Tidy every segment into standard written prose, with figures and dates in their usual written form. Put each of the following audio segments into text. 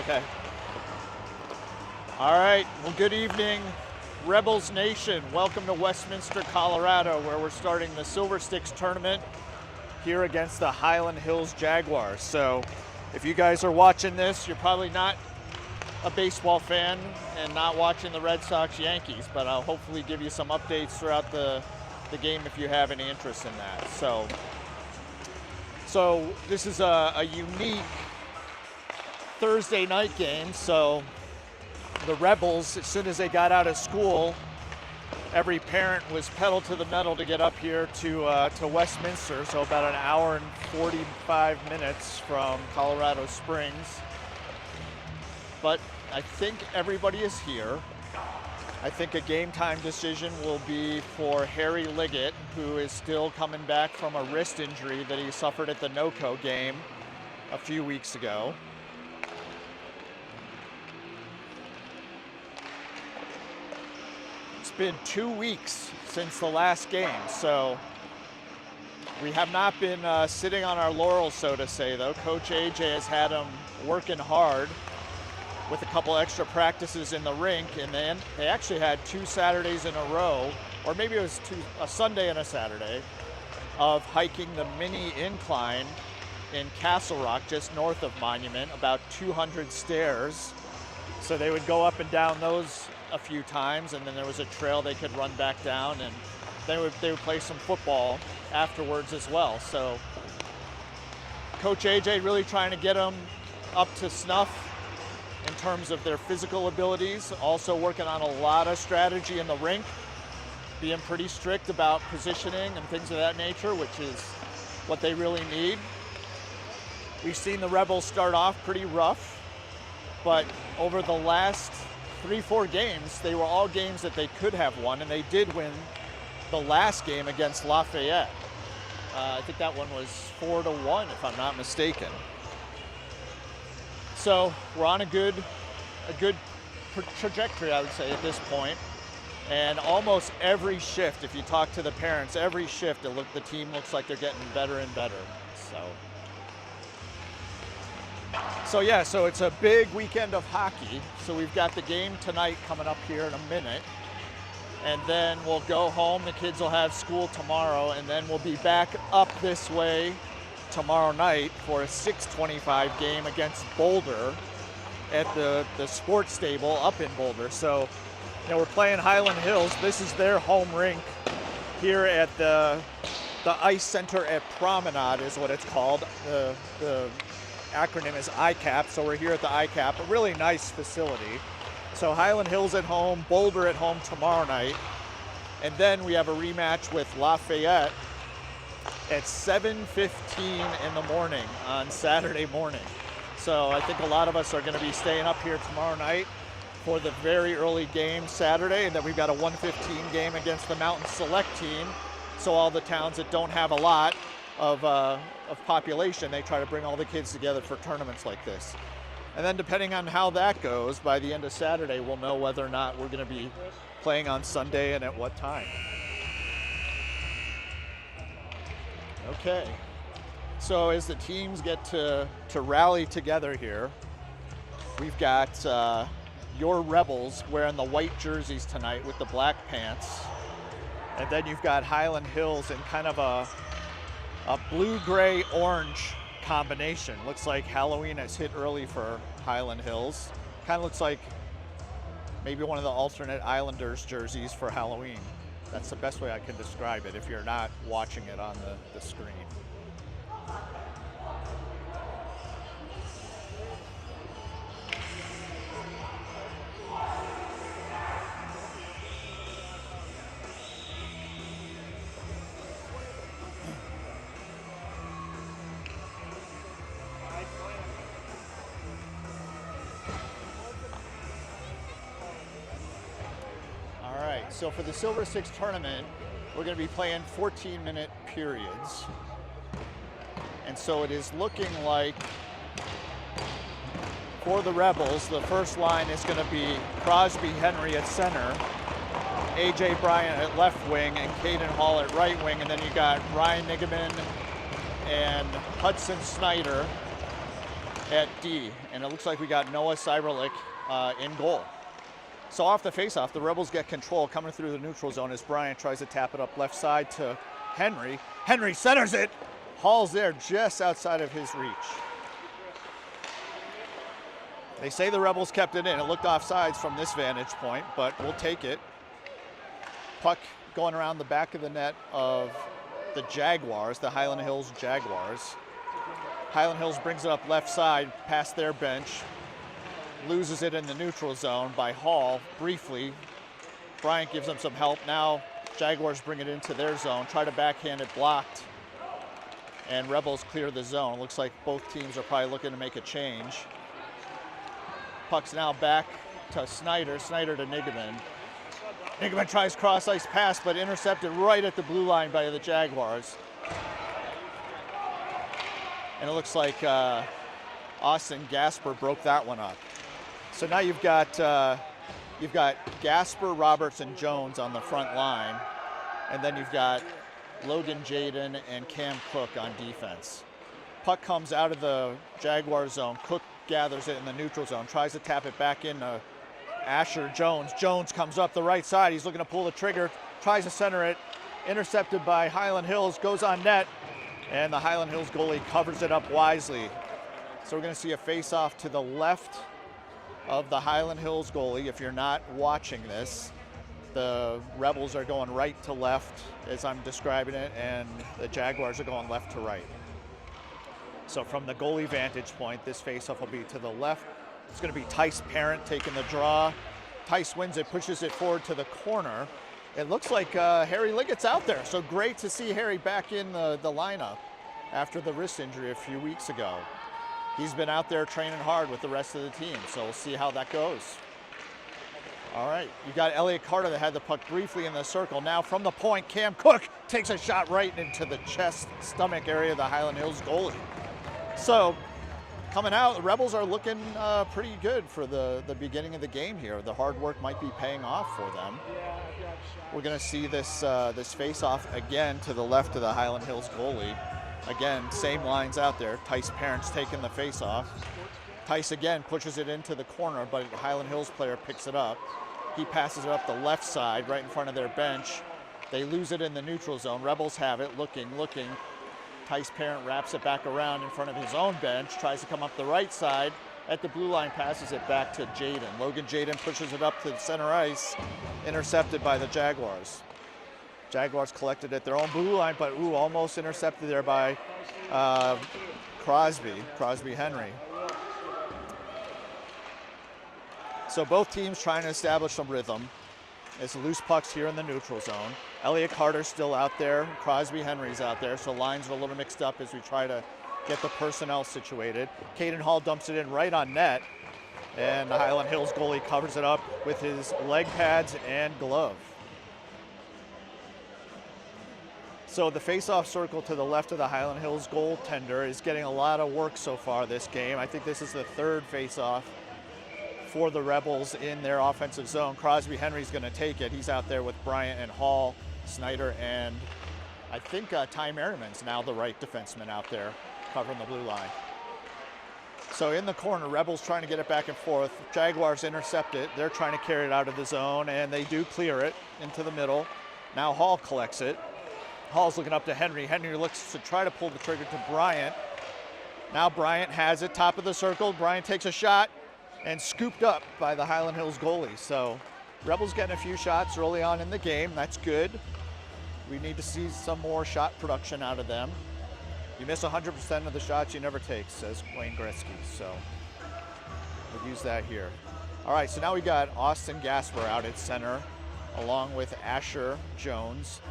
Okay. All right, well, good evening, Rebels Nation. Welcome to Westminster, Colorado, where we're starting the Silver Sticks tournament here against the Hyland Hills Jaguars. So if you guys are watching this, you're probably not a baseball fan and not watching the Red Sox Yankees, but I'll hopefully give you some updates throughout the game if you have any interest in that. So this is a unique Thursday night game. So the Rebels, as soon as they got out of school, every parent was pedal to the metal to get up here to Westminster, so about an hour and 45 minutes from Colorado Springs. But I think everybody is here. I think a game time decision will be for Harry Liggett, who is still coming back from a wrist injury that he suffered at the NOCO game a few weeks ago. It's been 2 weeks since the last game, so we have not been sitting on our laurels, so to say, though. Coach AJ has had them working hard with a couple extra practices in the rink, and then they actually had 2 Saturdays in a row, or maybe it was a Sunday and a Saturday, of hiking the mini incline in Castle Rock, just north of Monument, about 200 stairs. So they would go up and down those a few times, and then there was a trail they could run back down, and they would play some football afterwards as well. So Coach AJ really trying to get them up to snuff in terms of their physical abilities, also working on a lot of strategy in the rink, being pretty strict about positioning and things of that nature, which is what they really need. We've seen the Rebels start off pretty rough, but over the last 3-4 games, they were all games that they could have won, and they did win the last game against Lafayette. I think that one was 4-1, if I'm not mistaken. So we're on a good trajectory, I would say, at this point. And almost every shift, if you talk to the parents, every shift, the team looks like they're getting better and better. So it's a big weekend of hockey. So we've got the game tonight coming up here in a minute. And then we'll go home. The kids will have school tomorrow, and then we'll be back up this way tomorrow night for a 6:25 game against Boulder at the sports stable up in Boulder. So, we're playing Hyland Hills. This is their home rink here at the Ice Center at Promenade is what it's called. The acronym is ICAP, so we're here at the ICAP, a really nice facility. So Hyland Hills at home, Boulder at home tomorrow night, and then we have a rematch with Lafayette at 7:15 in the morning on Saturday morning. So I think a lot of us are going to be staying up here tomorrow night for the very early game Saturday, and then we've got a 1:15 game against the Mountain Select team. So all the towns that don't have a lot of population, they try to bring all the kids together for tournaments like this. And then depending on how that goes, by the end of Saturday, we'll know whether or not we're going to be playing on Sunday and at what time. Okay, so as the teams get to rally together here, we've got your Rebels wearing the white jerseys tonight with the black pants. And then you've got Hyland Hills in kind of a blue-gray-orange combination. Looks like Halloween has hit early for Hyland Hills. Kind of looks like maybe one of the alternate Islanders jerseys for Halloween. That's the best way I can describe it if you're not watching it on the screen. So for the Silver Six tournament, we're going to be playing 14-minute periods. And so it is looking like for the Rebels, the first line is going to be Crosby Henry at center, A.J. Bryant at left wing, and Caden Hall at right wing. And then you got Ryan Nigaman and Hudson Snyder at D, and it looks like we got Noah Cyberlick in goal. So off the faceoff, the Rebels get control coming through the neutral zone as Bryant tries to tap it up left side to Henry. Henry centers it. Hall's there just outside of his reach. They say the Rebels kept it in. It looked offsides from this vantage point, but we'll take it. Puck going around the back of the net of the Jaguars, the Hyland Hills Jaguars. Hyland Hills brings it up left side past their bench. Loses it in the neutral zone by Hall briefly. Bryant gives them some help. Now Jaguars bring it into their zone, try to backhand it, blocked. And Rebels clear the zone. Looks like both teams are probably looking to make a change. Puck's now back to Snyder, Snyder to Nigaman. Nigaman tries cross ice pass, but intercepted right at the blue line by the Jaguars. And it looks like Austin Gasper broke that one up. So now you've got Gasper, Roberts, and Jones on the front line, and then you've got Logan Jaden and Cam Cook on defense. Puck comes out of the Jaguar zone. Cook gathers it in the neutral zone, tries to tap it back into Asher Jones. Jones comes up the right side. He's looking to pull the trigger, tries to center it, intercepted by Hyland Hills, goes on net, and the Hyland Hills goalie covers it up wisely. So we're going to see a face-off to the left of the Hyland Hills goalie. If you're not watching this, the Rebels are going right to left as I'm describing it, and the Jaguars are going left to right. So from the goalie vantage point, this face-off will be to the left. It's going to be Tice Parent taking the draw. Tice wins it, pushes it forward to the corner. It looks like Harry Liggett's out there, so great to see Harry back in the lineup after the wrist injury a few weeks ago. He's been out there training hard with the rest of the team, so we'll see how that goes. All right, you got Elliot Carter that had the puck briefly in the circle. Now from the point, Cam Cook takes a shot right into the chest, stomach area of the Hyland Hills goalie. So coming out, the Rebels are looking pretty good for the beginning of the game here. The hard work might be paying off for them. We're gonna see this face-off again to the left of the Hyland Hills goalie. Again, same lines out there. Tice Parent's taking the face-off. Tice again pushes it into the corner, but the Hyland Hills player picks it up. He passes it up the left side, right in front of their bench. They lose it in the neutral zone. Rebels have it, looking. Tice Parent wraps it back around in front of his own bench, tries to come up the right side. At the blue line, passes it back to Jaden. Logan Jaden pushes it up to the center ice, intercepted by the Jaguars. Jaguars collected at their own blue line, but almost intercepted there by Crosby Henry. So both teams trying to establish some rhythm. It's loose pucks here in the neutral zone. Elliot Carter's still out there. Crosby Henry's out there, so lines are a little mixed up as we try to get the personnel situated. Caden Hall dumps it in right on net, and the Hyland Hills goalie covers it up with his leg pads and glove. So the face-off circle to the left of the Hyland Hills goaltender is getting a lot of work so far this game. I think this is the third face-off for the Rebels in their offensive zone. Crosby Henry's going to take it. He's out there with Bryant and Hall, Snyder, and I think Ty Merriman's now the right defenseman out there covering the blue line. So in the corner, Rebels trying to get it back and forth. Jaguars intercept it. They're trying to carry it out of the zone, and they do clear it into the middle. Now Hall collects it. Hall's looking up to Henry. Henry looks to try to pull the trigger to Bryant. Now Bryant has it, top of the circle. Bryant takes a shot and scooped up by the Hyland Hills goalie. So Rebels getting a few shots early on in the game. That's good. We need to see some more shot production out of them. You miss 100% of the shots you never take, says Wayne Gretzky. So we'll use that here. All right, so now we got Austin Gasper out at center, along with Asher Jones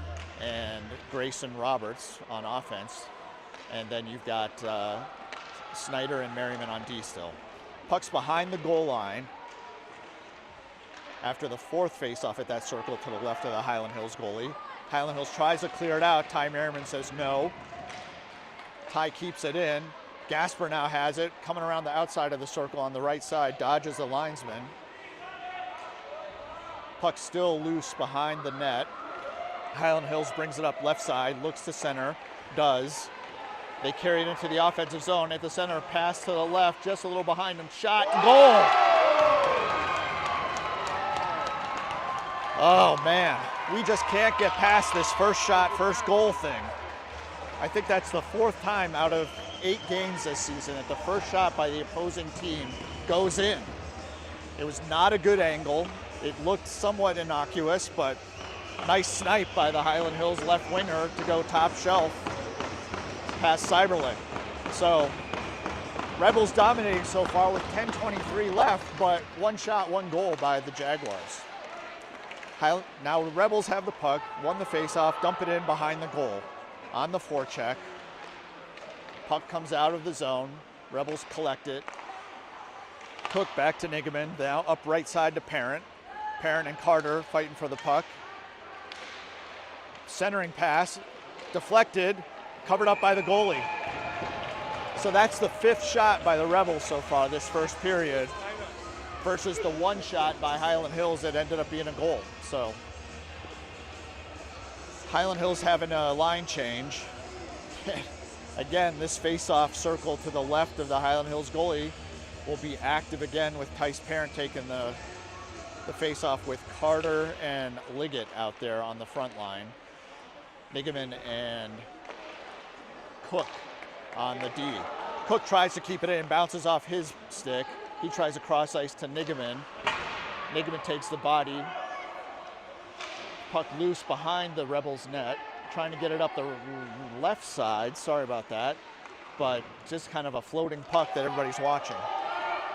and Grayson Roberts on offense. And then you've got Snyder and Merriman on D still. Puck's behind the goal line after the fourth faceoff at that circle to the left of the Hyland Hills goalie. Hyland Hills tries to clear it out. Ty Merriman says no. Ty keeps it in. Gasper now has it, coming around the outside of the circle on the right side, dodges the linesman. Puck still loose behind the net. Hyland Hills brings it up left side, looks to center, does. They carry it into the offensive zone. At the center, pass to the left, just a little behind him. Shot, goal! Oh man, we just can't get past this first shot, first goal thing. I think that's the 4th time out of 8 games this season that the first shot by the opposing team goes in. It was not a good angle. It looked somewhat innocuous, but nice snipe by the Hyland Hills left winger to go top shelf past Cyberlink. So Rebels dominating so far with 10:23 left, but 1 shot, 1 goal by the Jaguars. Now the Rebels have the puck, won the faceoff, dump it in behind the goal on the forecheck. Puck comes out of the zone. Rebels collect it. Cook back to Nigaman, now up right side to Parent. Parent and Carter fighting for the puck. Centering pass, deflected, covered up by the goalie. So that's the 5th shot by the Rebels so far this first period versus the 1 shot by Hyland Hills that ended up being a goal. So Hyland Hills having a line change. Again, this face-off circle to the left of the Hyland Hills goalie will be active again with Tice Parent taking the face-off with Carter and Liggett out there on the front line. Nigaman and Cook on the D. Cook tries to keep it in, bounces off his stick. He tries to cross ice to Nigaman. Nigaman takes the body. Puck loose behind the Rebels net, trying to get it up the left side. Sorry about that, but just kind of a floating puck that everybody's watching.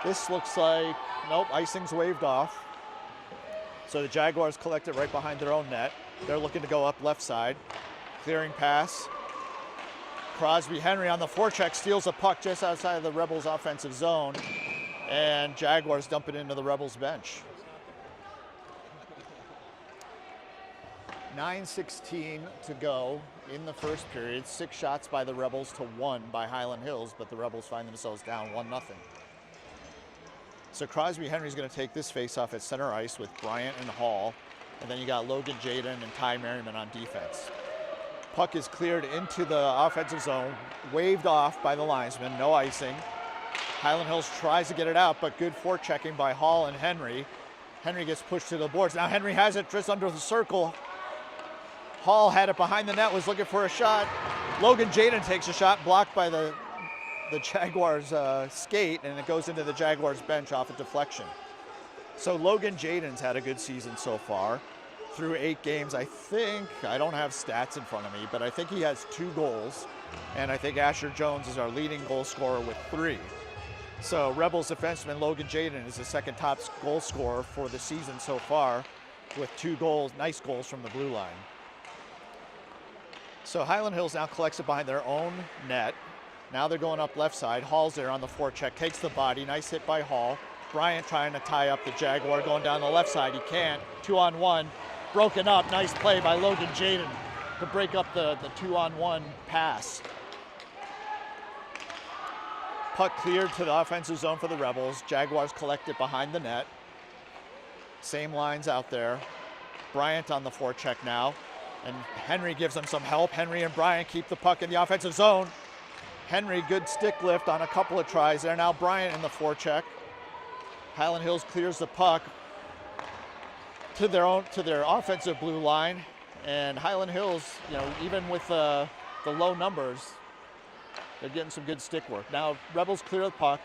This looks like, nope, icing's waved off. So the Jaguars collect it right behind their own net. They're looking to go up left side. Clearing pass. Crosby Henry on the forecheck steals a puck just outside of the Rebels offensive zone, and Jaguars dump it into the Rebels bench. 9:16 to go in the first period. 6 shots by the Rebels to 1 by Hyland Hills, but the Rebels find themselves down 1-0. So Crosby Henry's going to take this faceoff at center ice with Bryant and Hall, and then you got Logan Jaden and Ty Merriman on defense. Puck is cleared into the offensive zone, waved off by the linesman, no icing. Hyland Hills tries to get it out, but good forechecking by Hall and Henry. Henry gets pushed to the boards. Now Henry has it just under the circle. Hall had it behind the net, was looking for a shot. Logan Jaden takes a shot, blocked by the Jaguars skate, and it goes into the Jaguars bench off a deflection. So Logan Jaden's had a good season so far. Through 8 games, I don't have stats in front of me, but I think he has 2 goals, and I think Asher Jones is our leading goal scorer with 3. So Rebels defenseman Logan Jaden is the 2nd top goal scorer for the season so far with 2 goals, nice goals from the blue line. So Hyland Hills now collects it behind their own net. Now they're going up left side. Hall's there on the forecheck, takes the body, nice hit by Hall. Bryant trying to tie up the Jaguar, going down the left side, he can't. 2-on-1, broken up, nice play by Logan Jaden to break up the 2-on-1 pass. Puck cleared to the offensive zone for the Rebels. Jaguars collect it behind the net. Same lines out there. Bryant on the forecheck now, and Henry gives them some help. Henry and Bryant keep the puck in the offensive zone. Henry, good stick lift on a couple of tries there. Now Bryant in the forecheck. Hyland Hills clears the puck to their offensive blue line, and Hyland Hills, even with the low numbers, they're getting some good stick work. Now Rebels clear the puck,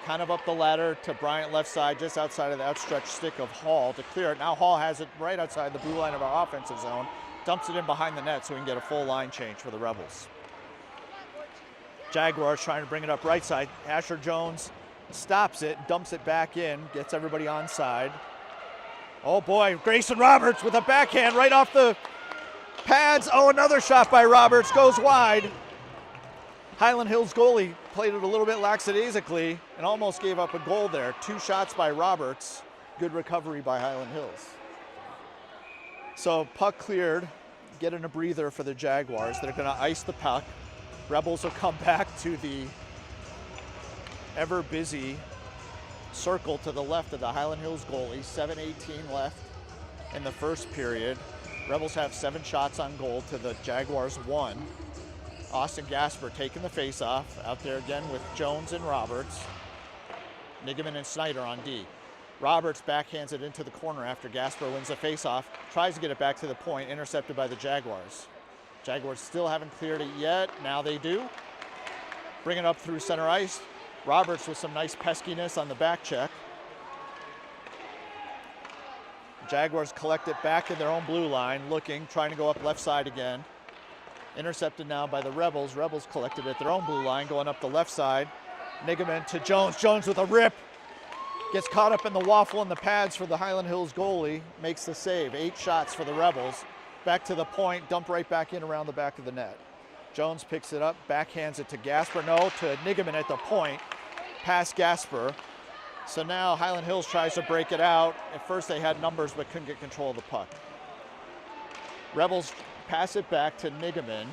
kind of up the ladder to Bryant left side, just outside of the outstretched stick of Hall to clear it. Now Hall has it right outside the blue line of our offensive zone, dumps it in behind the net so we can get a full line change for the Rebels. Jaguars trying to bring it up right side. Asher Jones stops it, dumps it back in, gets everybody on side. Oh boy, Grayson Roberts with a backhand right off the pads. Oh, another shot by Roberts, goes wide. Hyland Hills goalie played it a little bit lackadaisically and almost gave up a goal there. 2 shots by Roberts, good recovery by Hyland Hills. So puck cleared, getting a breather for the Jaguars. They're gonna ice the puck. Rebels will come back to the ever busy circle to the left of the Hyland Hills goalie. 7:18 left in the first period. Rebels have 7 shots on goal to the Jaguars 1. Austin Gasper taking the face-off. Out there again with Jones and Roberts. Nigaman and Snyder on D. Roberts backhands it into the corner after Gasper wins the face-off. Tries to get it back to the point, intercepted by the Jaguars. Jaguars still haven't cleared it yet. Now they do. Bring it up through center ice. Roberts with some nice peskiness on the back check. Jaguars collect it back in their own blue line, looking, trying to go up left side again. Intercepted now by the Rebels. Rebels collected at their own blue line, going up the left side. Nigaman to Jones. Jones with a rip. Gets caught up in the waffle and the pads for the Hyland Hills goalie. Makes the save. 8 shots for the Rebels. Back to the point, dumped right back in around the back of the net. Jones picks it up, backhands it to Gasper. No, to Nigaman at the point. Past Gasper. So now Hyland Hills tries to break it out. At first they had numbers but couldn't get control of the puck. Rebels pass it back to Nigaman.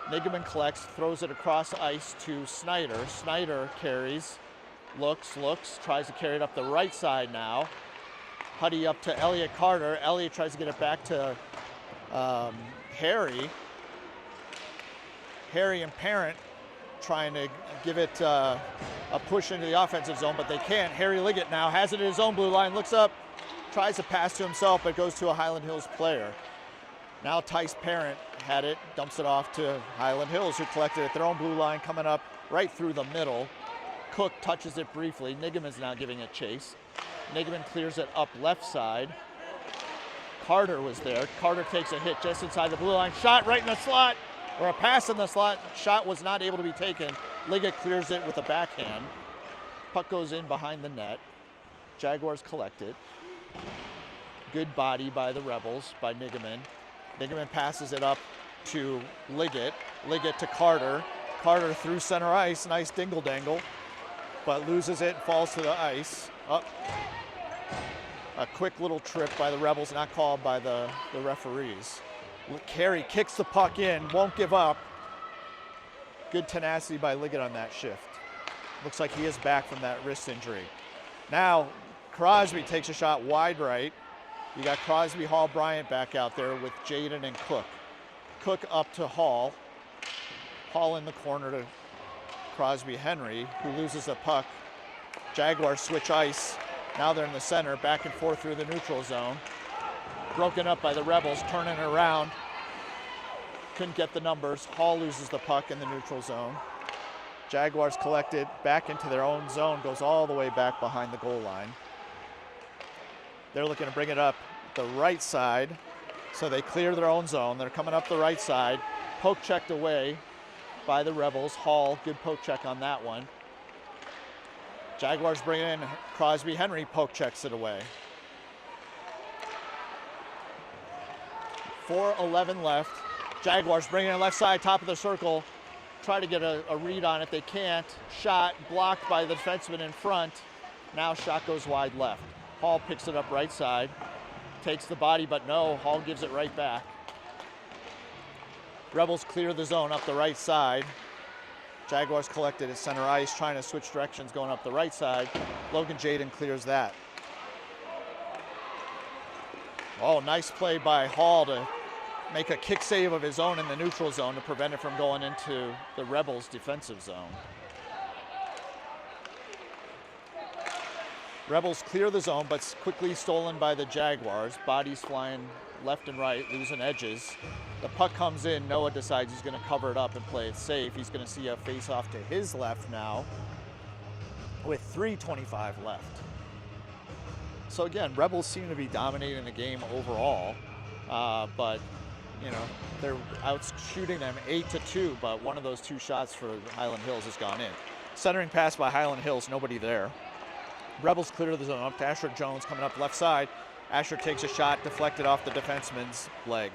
Nigaman collects, throws it across ice to Snyder. Snyder carries, looks, tries to carry it up the right side now. Huddy up to Elliott Carter. Elliott tries to get it back to Harry. Harry and Parent trying to give it a push into the offensive zone, but they can't. Harry Liggett now has it in his own blue line, looks up, tries to pass to himself, but goes to a Hyland Hills player. Now Tice Parent had it, dumps it off to Hyland Hills, who collected it at their own blue line, coming up right through the middle. Cook touches it briefly. Nigaman's now giving it chase. Nigaman clears it up left side. Carter was there. Carter takes a hit just inside the blue line. Shot right in the slot, or a pass in the slot. Shot was not able to be taken. Liggett clears it with a backhand. Puck goes in behind the net. Jaguars collect it. Good body by the Rebels, by Nigaman. Nigaman passes it up to Liggett. Liggett to Carter. Carter through center ice. Nice dingle-dangle, but loses it and falls to the ice. Up. A quick little trip by the Rebels, not called by the referees. Carey kicks the puck in, won't give up. Good tenacity by Liggett on that shift. Looks like he is back from that wrist injury. Now Crosby takes a shot wide right. You got Crosby, Hall, Bryant back out there with Jaden and Cook. Cook up to Hall. Hall in the corner to Crosby Henry, who loses the puck. Jaguars switch ice. Now they're in the center, back and forth through the neutral zone. Broken up by the Rebels, turning around. Couldn't get the numbers. Hall loses the puck in the neutral zone. Jaguars collect it back into their own zone, goes all the way back behind the goal line. They're looking to bring it up the right side, so they clear their own zone. They're coming up the right side. Poke checked away by the Rebels. Hall, good poke check on that one. Jaguars bring in Crosby. Henry poke checks it away. 4:11 left. Jaguars bring it in left side, top of the circle. Try to get a read on it. They can't. Shot blocked by the defenseman in front. Now shot goes wide left. Hall picks it up right side. Takes the body, but no. Hall gives it right back. Rebels clear the zone up the right side. Jaguars collected at center ice, trying to switch directions going up the right side. Logan Jaden clears that. Oh, nice play by Hall to make a kick save of his own in the neutral zone to prevent it from going into the Rebels' defensive zone. Rebels clear the zone, but quickly stolen by the Jaguars. Bodies flying left and right, losing edges. The puck comes in. Noah decides he's going to cover it up and play it safe. He's going to see a face-off to his left now with 3:25 left. So again, Rebels seem to be dominating the game overall, but you know, they're out shooting them 8-2, but one of those 2 shots for Hyland Hills has gone in. Centering pass by Hyland Hills, nobody there. Rebels clear the zone up to Asher Jones coming up left side. Asher takes a shot, deflected off the defenseman's leg.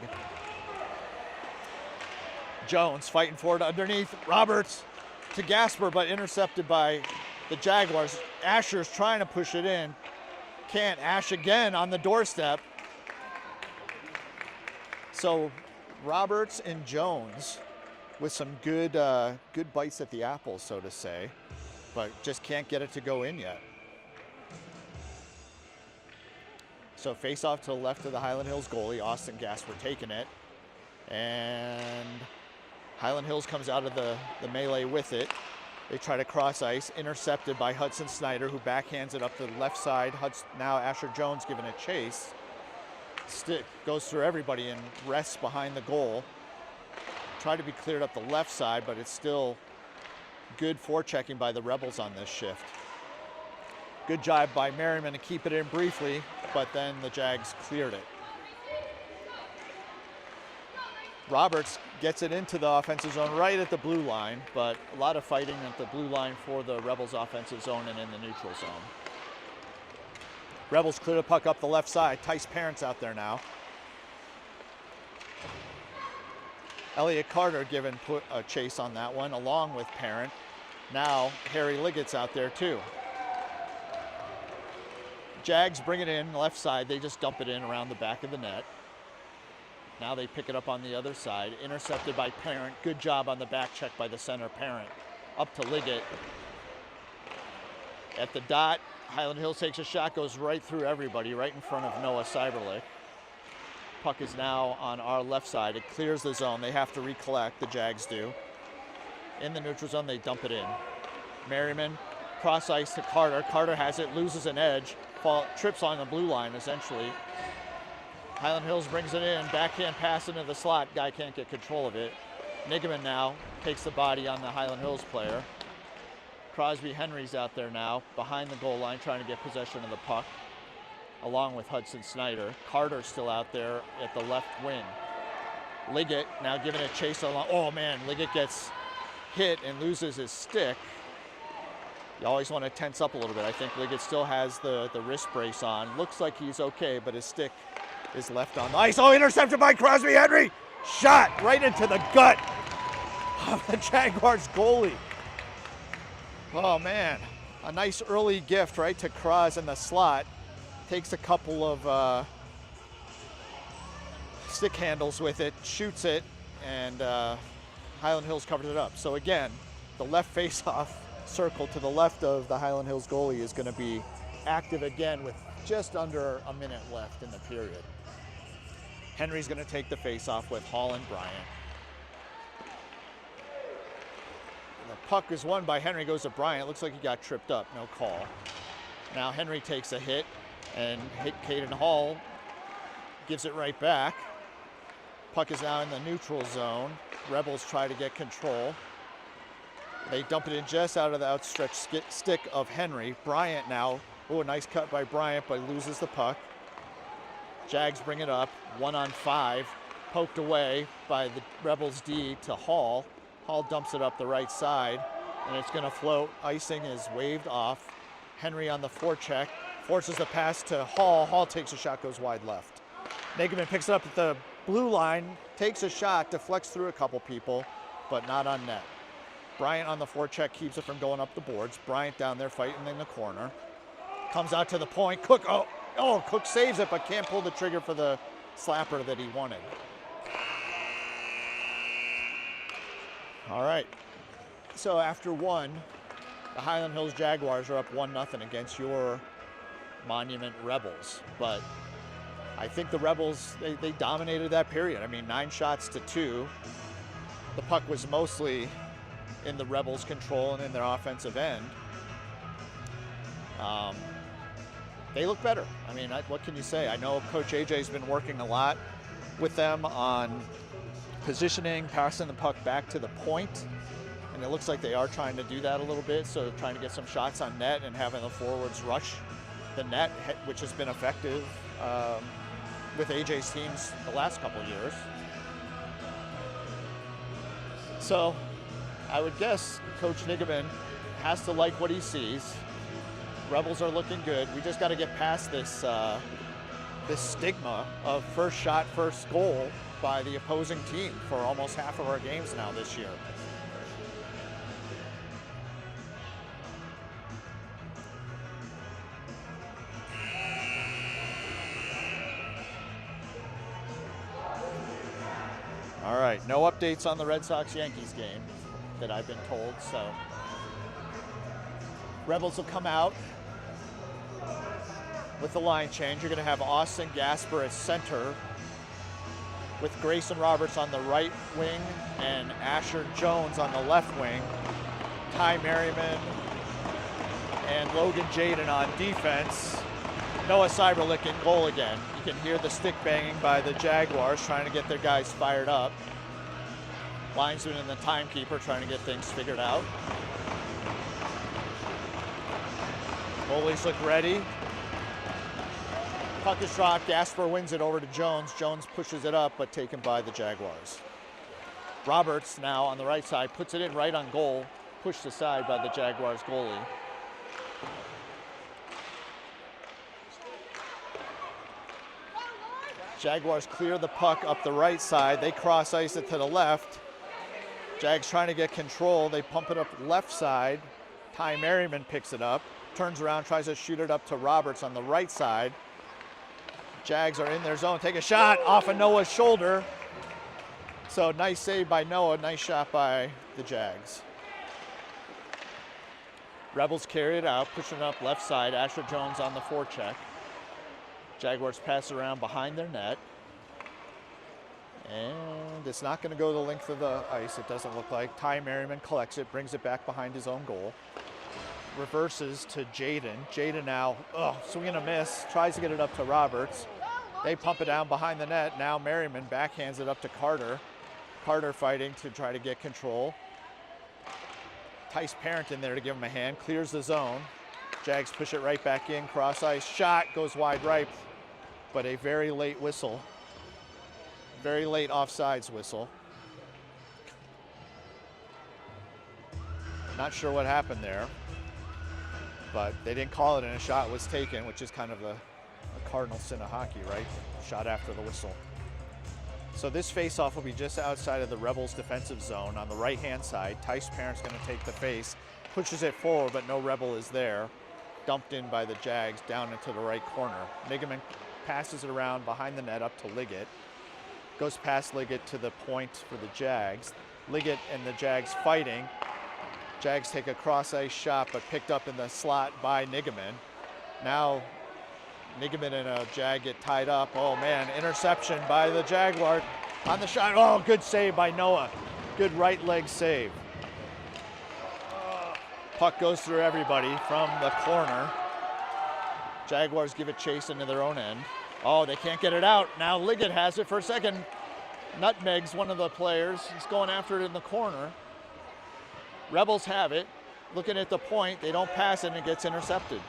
Jones fighting forward underneath. Roberts to Gasper, but intercepted by the Jaguars. Asher's trying to push it in. Can't. Ash again on the doorstep. So Roberts and Jones with some good bites at the apple, so to say, but just can't get it to go in yet. So face off to the left of the Hyland Hills goalie, Austin Gasper taking it. And Hyland Hills comes out of the melee with it. They try to cross ice, intercepted by Hudson Snyder, who backhands it up the left side. Now Asher Jones giving a chase. Stick goes through everybody and rests behind the goal. Tried to be cleared up the left side, but it's still good forechecking by the Rebels on this shift. Good job by Merriman to keep it in briefly, but then the Jags cleared it. Roberts gets it into the offensive zone right at the blue line, but a lot of fighting at the blue line for the Rebels offensive zone and in the neutral zone. Rebels clear the puck up the left side. Tice Parent's out there now. Elliott Carter giving a chase on that one along with Parent. Now Harry Liggett's out there too. Jags bring it in left side. They just dump it in around the back of the net. Now they pick it up on the other side. Intercepted by Parent. Good job on the back check by the center Parent. Up to Liggett. At the dot, Hyland Hills takes a shot, goes right through everybody, right in front of Noah Cyberlick. Puck is now on our left side. It clears the zone. They have to recollect, the Jags do. In the neutral zone, they dump it in. Merriman, cross ice to Carter. Carter has it, loses an edge, trips on the blue line essentially. Hyland Hills brings it in, backhand pass into the slot. Guy can't get control of it. Nigaman now takes the body on the Hyland Hills player. Crosby Henry's out there now, behind the goal line, trying to get possession of the puck, along with Hudson Snyder. Carter's still out there at the left wing. Liggett now giving a chase along. Oh man, Liggett gets hit and loses his stick. You always want to tense up a little bit. I think Liggett still has the wrist brace on. Looks like he's okay, but his stick is left on the ice. Oh, intercepted by Crosby Henry. Shot right into the gut of the Jaguars goalie. Oh man, a nice early gift right to Cros in the slot. Takes a couple of stick handles with it, shoots it, and Hyland Hills covers it up. So again, the left face-off circle to the left of the Hyland Hills goalie is going to be active again with just under a minute left in the period. Henry's going to take the face-off with Hall and Bryant. The puck is won by Henry, goes to Bryant. Looks like he got tripped up, no call. Now Henry takes a hit, and Caden Hall gives it right back. Puck is now in the neutral zone. Rebels try to get control. They dump it in just out of the outstretched stick of Henry. Bryant now, oh, a nice cut by Bryant, but he loses the puck. Jags bring it up, 1-on-5, poked away by the Rebels D to Hall. Hall dumps it up the right side, and it's gonna float. Icing is waved off. Henry on the forecheck, forces the pass to Hall. Hall takes a shot, goes wide left. Nigaman picks it up at the blue line, takes a shot, deflects through a couple people, but not on net. Bryant on the forecheck keeps it from going up the boards. Bryant down there fighting in the corner. Comes out to the point. Cook, Cook saves it, but can't pull the trigger for the slapper that he wanted. All right. So after one, the Hyland Hills Jaguars are up 1-0 against your Monument Rebels. But I think the Rebels, they dominated that period. I mean, 9 shots to 2. The puck was mostly in the Rebels' control and in their offensive end. They look better. I mean, what can you say? I know Coach AJ's been working a lot with them on positioning, passing the puck back to the point, and it looks like they are trying to do that a little bit, so trying to get some shots on net and having the forwards rush the net, which has been effective with AJ's teams the last couple of years. So I would guess Coach Nigaman has to like what he sees. Rebels are looking good. We just got to get past this this stigma of first shot, first goal by the opposing team for almost half of our games now this year. All right, no updates on the Red Sox-Yankees game that I've been told, so Rebels will come out with the line change. You're going to have Austin Gasper at center with Grayson Roberts on the right wing and Asher Jones on the left wing. Ty Merriman and Logan Jaden on defense. Noah Cyberlick in goal again. You can hear the stick banging by the Jaguars trying to get their guys fired up. Linesman and the timekeeper trying to get things figured out. Goalies look ready. Puck is dropped. Gasper wins it over to Jones. Jones pushes it up, but taken by the Jaguars. Roberts now on the right side puts it in right on goal, pushed aside by the Jaguars goalie. Jaguars clear the puck up the right side. They cross ice it to the left. Jags trying to get control. They pump it up left side. Ty Merriman picks it up, turns around, tries to shoot it up to Roberts on the right side. Jags are in their zone. Take a shot off of Noah's shoulder. So nice save by Noah. Nice shot by the Jags. Rebels carry it out, pushing it up left side. Asher Jones on the forecheck. Jaguars pass it around behind their net. And it's not going to go the length of the ice, it doesn't look like. Ty Merriman collects it, brings it back behind his own goal. Reverses to Jaden. Jaden now, swing and a miss. Tries to get it up to Roberts. They pump it down behind the net. Now Merriman backhands it up to Carter. Carter fighting to try to get control. Tice Parent in there to give him a hand. Clears the zone. Jags push it right back in. Cross ice. Shot goes wide right. But a very late whistle. Very late offsides whistle. Not sure what happened there. But they didn't call it and a shot was taken, which is kind of a cardinal sin of hockey, right? Shot after the whistle. So this face-off will be just outside of the Rebels' defensive zone on the right-hand side. Tice Parent's going to take the face, pushes it forward, but no Rebel is there. Dumped in by the Jags down into the right corner. Nigaman passes it around behind the net up to Liggett. Goes past Liggett to the point for the Jags. Liggett and the Jags fighting. Jags take a cross-ice shot, but picked up in the slot by Nigaman. Now Nigaman and a Jag get tied up. Oh man, interception by the Jaguar on the shot. Oh, good save by Noah. Good right leg save. Puck goes through everybody from the corner. Jaguars give it chase into their own end. Oh, they can't get it out. Now Liggett has it for a second. Nutmegs one of the players. He's going after it in the corner. Rebels have it. Looking at the point, they don't pass it and it gets intercepted.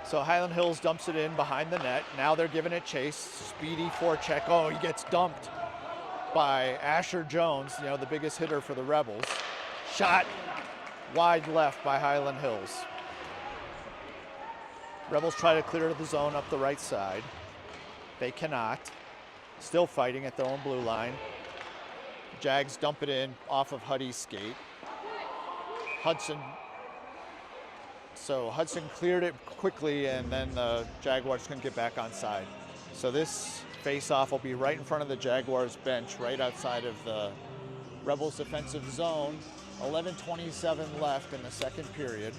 So Hyland Hills dumps it in behind the net. Now they're giving it chase. Speedy forecheck. Oh, he gets dumped by Asher Jones, the biggest hitter for the Rebels. Shot wide left by Hyland Hills. Rebels try to clear the zone up the right side. They cannot. Still fighting at their own blue line. Jags dump it in off of Huddy's skate. Hudson cleared it quickly and then the Jaguars couldn't get back on side. So this face-off will be right in front of the Jaguars bench, right outside of the Rebels defensive zone. 11:27 left in the second period.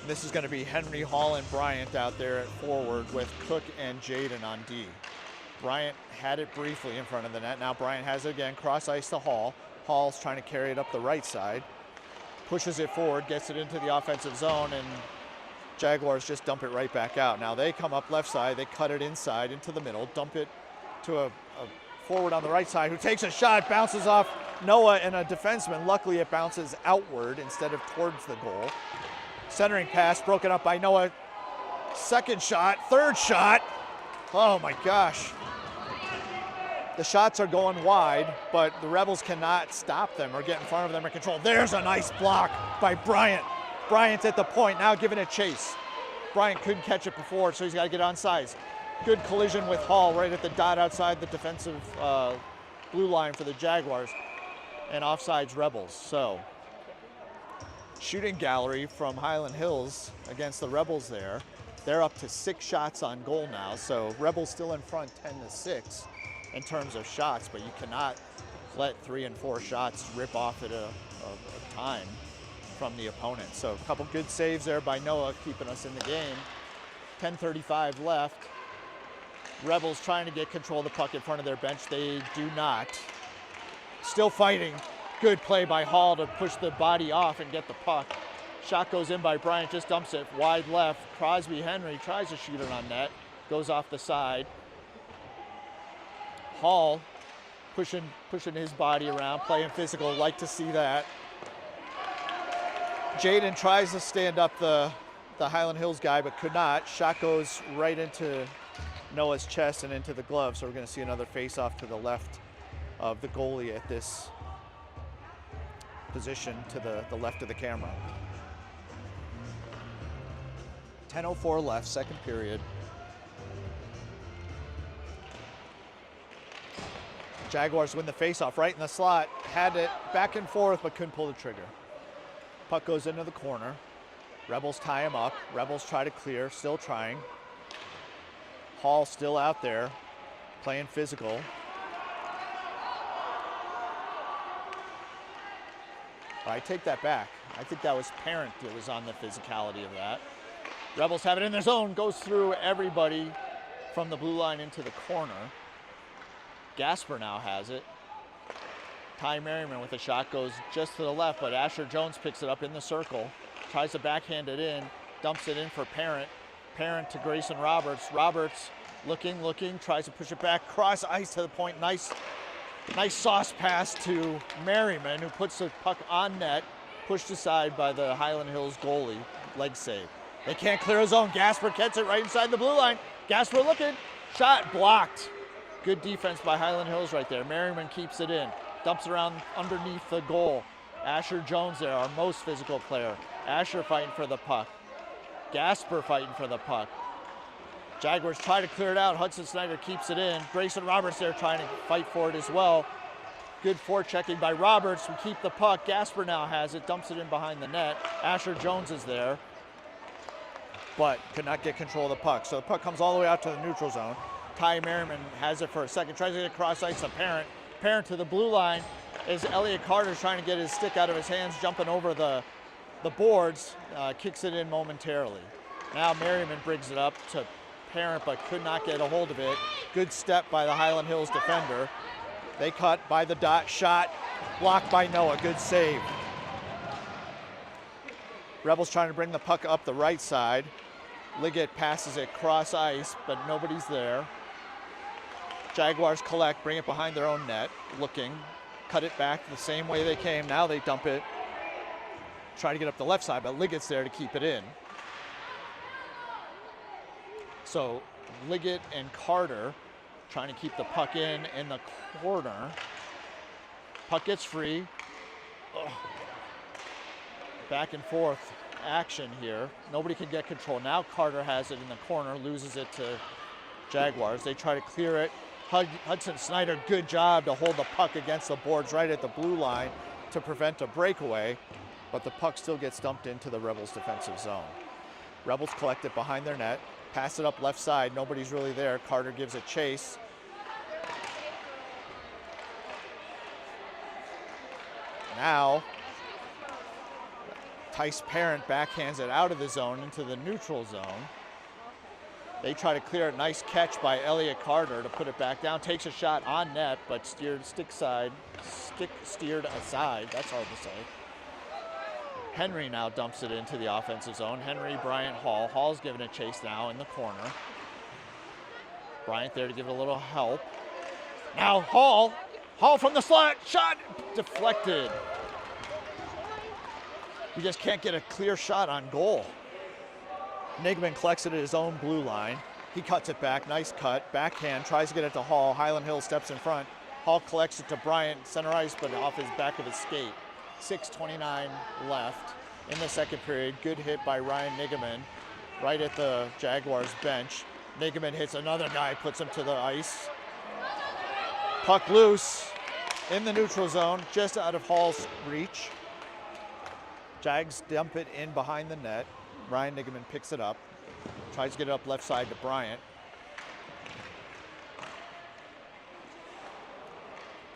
This is going to be Henry, Hall, and Bryant out there at forward with Cook and Jaden on D. Bryant had it briefly in front of the net. Now Bryant has it again, cross ice to Hall. Hall's trying to carry it up the right side. Pushes it forward, gets it into the offensive zone, and Jaguars just dump it right back out. Now they come up left side, they cut it inside into the middle, dump it to a forward on the right side who takes a shot, bounces off Noah and a defenseman. Luckily it bounces outward instead of towards the goal. Centering pass broken up by Noah. Second shot, third shot. Oh my gosh. The shots are going wide, but the Rebels cannot stop them or get in front of them or control. There's a nice block by Bryant. Bryant's at the point, now giving it chase. Bryant couldn't catch it before, so he's got to get on sides. Good collision with Hall right at the dot outside the defensive blue line for the Jaguars. And offsides Rebels. So shooting gallery from Hyland Hills against the Rebels there. They're up to 6 shots on goal now, so Rebels still in front 10-6 in terms of shots, but you cannot let 3 and 4 shots rip off at a time from the opponent. So a couple good saves there by Noah keeping us in the game. 10:35 left. Rebels trying to get control of the puck in front of their bench. They do not. Still fighting. Good play by Hall to push the body off and get the puck. Shot goes in by Bryant, just dumps it wide left. Crosby Henry tries to shoot it on net. Goes off the side. Hall pushing his body around, playing physical. Like to see that. Jaden tries to stand up the Hyland Hills guy, but could not. Shot goes right into Noah's chest and into the glove, so we're going to see another face-off to the left of the goalie at this position, to the left of the camera. 10:04 left, second period. Jaguars win the face-off right in the slot. Had it back and forth, but couldn't pull the trigger. Puck goes into the corner. Rebels tie him up. Rebels try to clear, still trying. Hall still out there, playing physical. I take that back. I think that was Parent that was on the physicality of that. Rebels have it in their zone, goes through everybody from the blue line into the corner. Gasper now has it. Ty Merriman with a shot goes just to the left, but Asher Jones picks it up in the circle. Tries to backhand it in, dumps it in for Parent. Parent to Grayson Roberts. Roberts looking, tries to push it back, cross ice to the point. Nice sauce pass to Merriman, who puts the puck on net, pushed aside by the Hyland Hills goalie. Leg save. They can't clear a zone. Gasper gets it right inside the blue line. Gasper looking, shot blocked. Good defense by Hyland Hills right there. Merriman keeps it in, dumps it around underneath the goal. Asher Jones there, our most physical player. Asher fighting for the puck. Gasper fighting for the puck. Jaguars try to clear it out. Hudson Snyder keeps it in. Grayson Roberts there trying to fight for it as well. Good forechecking by Roberts. We keep the puck. Gasper now has it, dumps it in behind the net. Asher Jones is there, but could not get control of the puck. So the puck comes all the way out to the neutral zone. Ty Merriman has it for a second. Tries to get across ice to Parent. Parent to the blue line as Elliot Carter's trying to get his stick out of his hands, jumping over the boards, kicks it in momentarily. Now Merriman brings it up to Parent, but could not get a hold of it. Good step by the Hyland Hills defender. They cut by the dot, shot, blocked by Noah, good save. Rebels trying to bring the puck up the right side. Liggett passes it cross ice, but nobody's there. Jaguars collect, bring it behind their own net, looking, cut it back the same way they came. Now they dump it, try to get up the left side, but Liggett's there to keep it in. So Liggett and Carter trying to keep the puck in the corner. Puck gets free. Ugh. Back and forth action here. Nobody can get control. Now Carter has it in the corner, loses it to Jaguars. They try to clear it. Hudson Snyder, good job to hold the puck against the boards right at the blue line to prevent a breakaway, but the puck still gets dumped into the Rebels defensive zone. Rebels collect it behind their net, pass it up left side. Nobody's really there. Carter gives it chase. Now, Tice Parent backhands it out of the zone into the neutral zone. They try to clear it. Nice catch by Elliot Carter to put it back down. Takes a shot on net, but steered aside. That's hard to say. Henry now dumps it into the offensive zone. Henry, Bryant, Hall. Hall's giving a chase now in the corner. Bryant there to give it a little help. Now Hall from the slot. Shot deflected. We just can't get a clear shot on goal. Nigman collects it at his own blue line. He cuts it back, nice cut, backhand, tries to get it to Hall. Hyland Hill steps in front. Hall collects it to Bryant, center ice, but off his back of his skate. 6:29 left in the second period. Good hit by Ryan Nigman right at the Jaguars bench. Nigman hits another guy, puts him to the ice. Puck loose in the neutral zone, just out of Hall's reach. Jags dump it in behind the net. Ryan Nigman picks it up, tries to get it up left side to Bryant.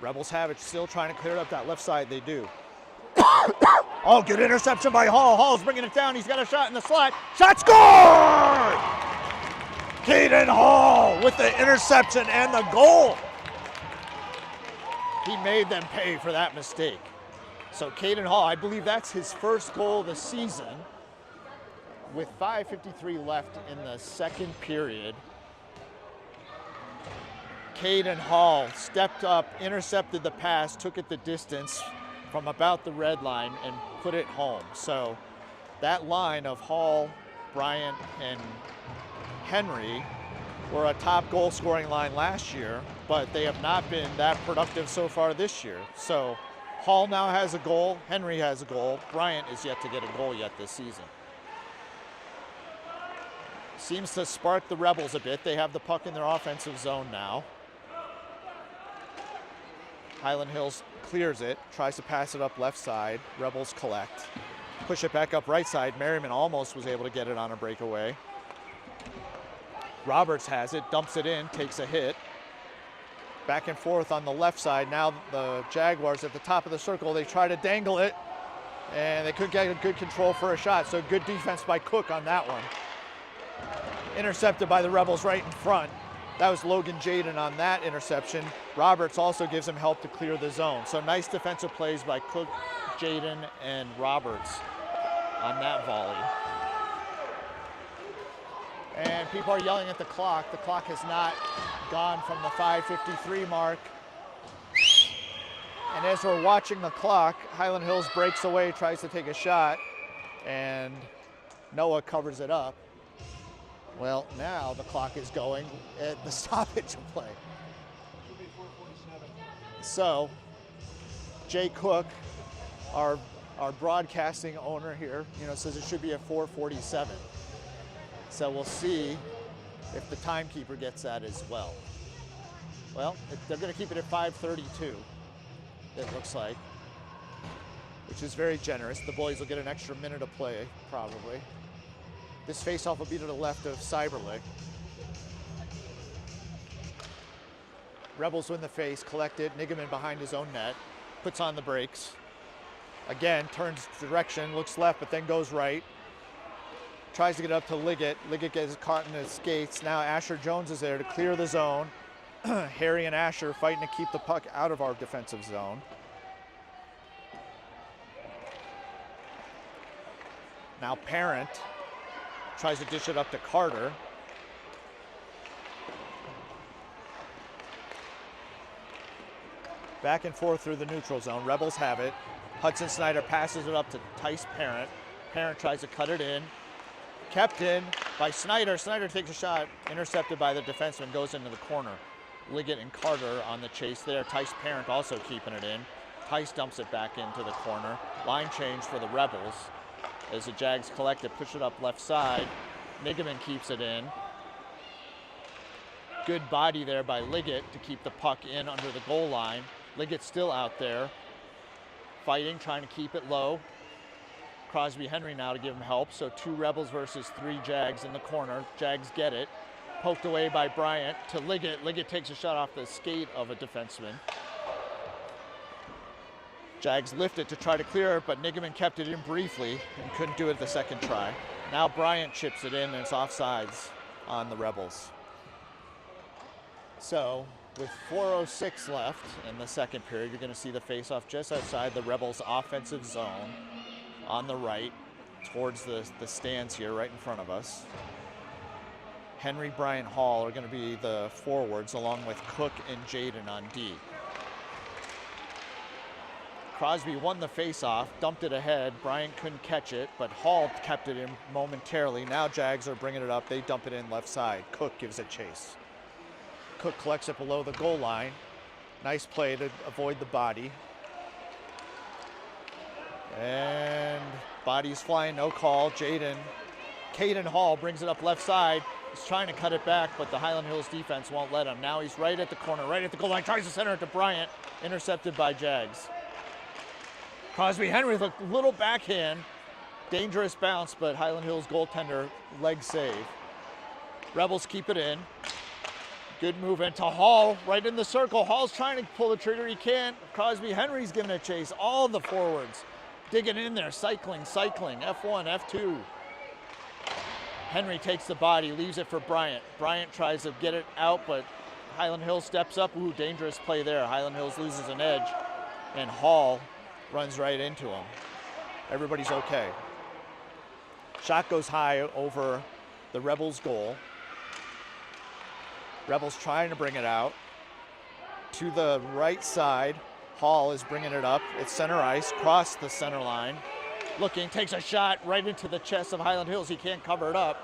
Rebels have it, still trying to clear it up that left side. They do. Oh, good interception by Hall. Hall's bringing it down. He's got a shot in the slot. Shot scored! Caden Hall with with the interception and the goal. He made them pay for that mistake. So Caden Hall, I believe that's his first goal of the season. With 5:53 left in the second period, Caden Hall stepped up, intercepted the pass, took it the distance from about the red line and put it home. So that line of Hall, Bryant, and Henry were a top goal scoring line last year, but they have not been that productive so far this year. So Hall now has a goal, Henry has a goal, Bryant is yet to get a goal yet this season. Seems to spark the Rebels a bit. They have the puck in their offensive zone now. Hyland Hills clears it, tries to pass it up left side. Rebels collect. Push it back up right side. Merriman almost was able to get it on a breakaway. Roberts has it, dumps it in, takes a hit. Back and forth on the left side. Now the Jaguars at the top of the circle, they try to dangle it, and they couldn't get a good control for a shot, so good defense by Cook on that one. Intercepted by the Rebels right in front. That was Logan Jaden on that interception. Roberts also gives him help to clear the zone. So nice defensive plays by Cook, Jaden, and Roberts on that volley. And people are yelling at the clock. The clock has not gone from the 5:53 mark. And as we're watching the clock, Hyland Hills breaks away, tries to take a shot, and Noah covers it up. Well, now the clock is going at the stoppage of play. So, Jay Cook, our broadcasting owner here, says it should be at 4:47. So we'll see if the timekeeper gets that as well. Well, they're going to keep it at 5:32, it looks like, which is very generous. The boys will get an extra minute of play, probably. This faceoff will be to the left of Cyberlick. Rebels win the face, collected. Nigaman behind his own net, puts on the brakes. Again, turns direction, looks left, but then goes right. Tries to get up to Liggett. Liggett gets caught in his skates. Now Asher Jones is there to clear the zone. Harry and Asher fighting to keep the puck out of our defensive zone. Now Parent tries to dish it up to Carter. Back and forth through the neutral zone. Rebels have it. Hudson Snyder passes it up to Tice Parent. Parent tries to cut it in. Kept in by Snyder. Snyder takes a shot. Intercepted by the defenseman. Goes into the corner. Liggett and Carter on the chase there. Tice Parent also keeping it in. Tice dumps it back into the corner. Line change for the Rebels. As the Jags collect it, push it up left side. Nigaman keeps it in. Good body there by Liggett to keep the puck in under the goal line. Liggett's still out there, fighting, trying to keep it low. Crosby Henry now to give him help. So 2 Rebels versus 3 Jags in the corner. Jags get it. Poked away by Bryant to Liggett. Liggett takes a shot off the skate of a defenseman. Jags lift it to try to clear it, but Nigaman kept it in briefly and couldn't do it the second try. Now Bryant chips it in, and it's offsides on the Rebels. So with 4:06 left in the second period, you're going to see the faceoff just outside the Rebels' offensive zone on the right towards the stands here right in front of us. Henry, Bryant, Hall are going to be the forwards along with Cook and Jaden on D. Crosby won the faceoff, dumped it ahead. Bryant couldn't catch it, but Hall kept it in momentarily. Now Jags are bringing it up. They dump it in left side. Cook gives it chase. Cook collects it below the goal line. Nice play to avoid the body. And body's flying, no call. Caden Hall brings it up left side. He's trying to cut it back, but the Hyland Hills defense won't let him. Now he's right at the corner, right at the goal line. Tries to center it to Bryant. Intercepted by Jags. Crosby Henry with a little backhand. Dangerous bounce, but Hyland Hills goaltender leg save. Rebels keep it in. Good move into Hall, right in the circle. Hall's trying to pull the trigger, he can't. Crosby Henry's giving a chase. All the forwards digging in there, cycling, F1, F2. Henry takes the body, leaves it for Bryant. Bryant tries to get it out, but Hyland Hills steps up. Ooh, dangerous play there. Hyland Hills loses an edge, and Hall runs right into him. Everybody's okay. Shot goes high over the Rebels' goal. Rebels trying to bring it out. To the right side, Hall is bringing it up. It's center ice, cross the center line. Looking, takes a shot right into the chest of Hyland Hills. He can't cover it up,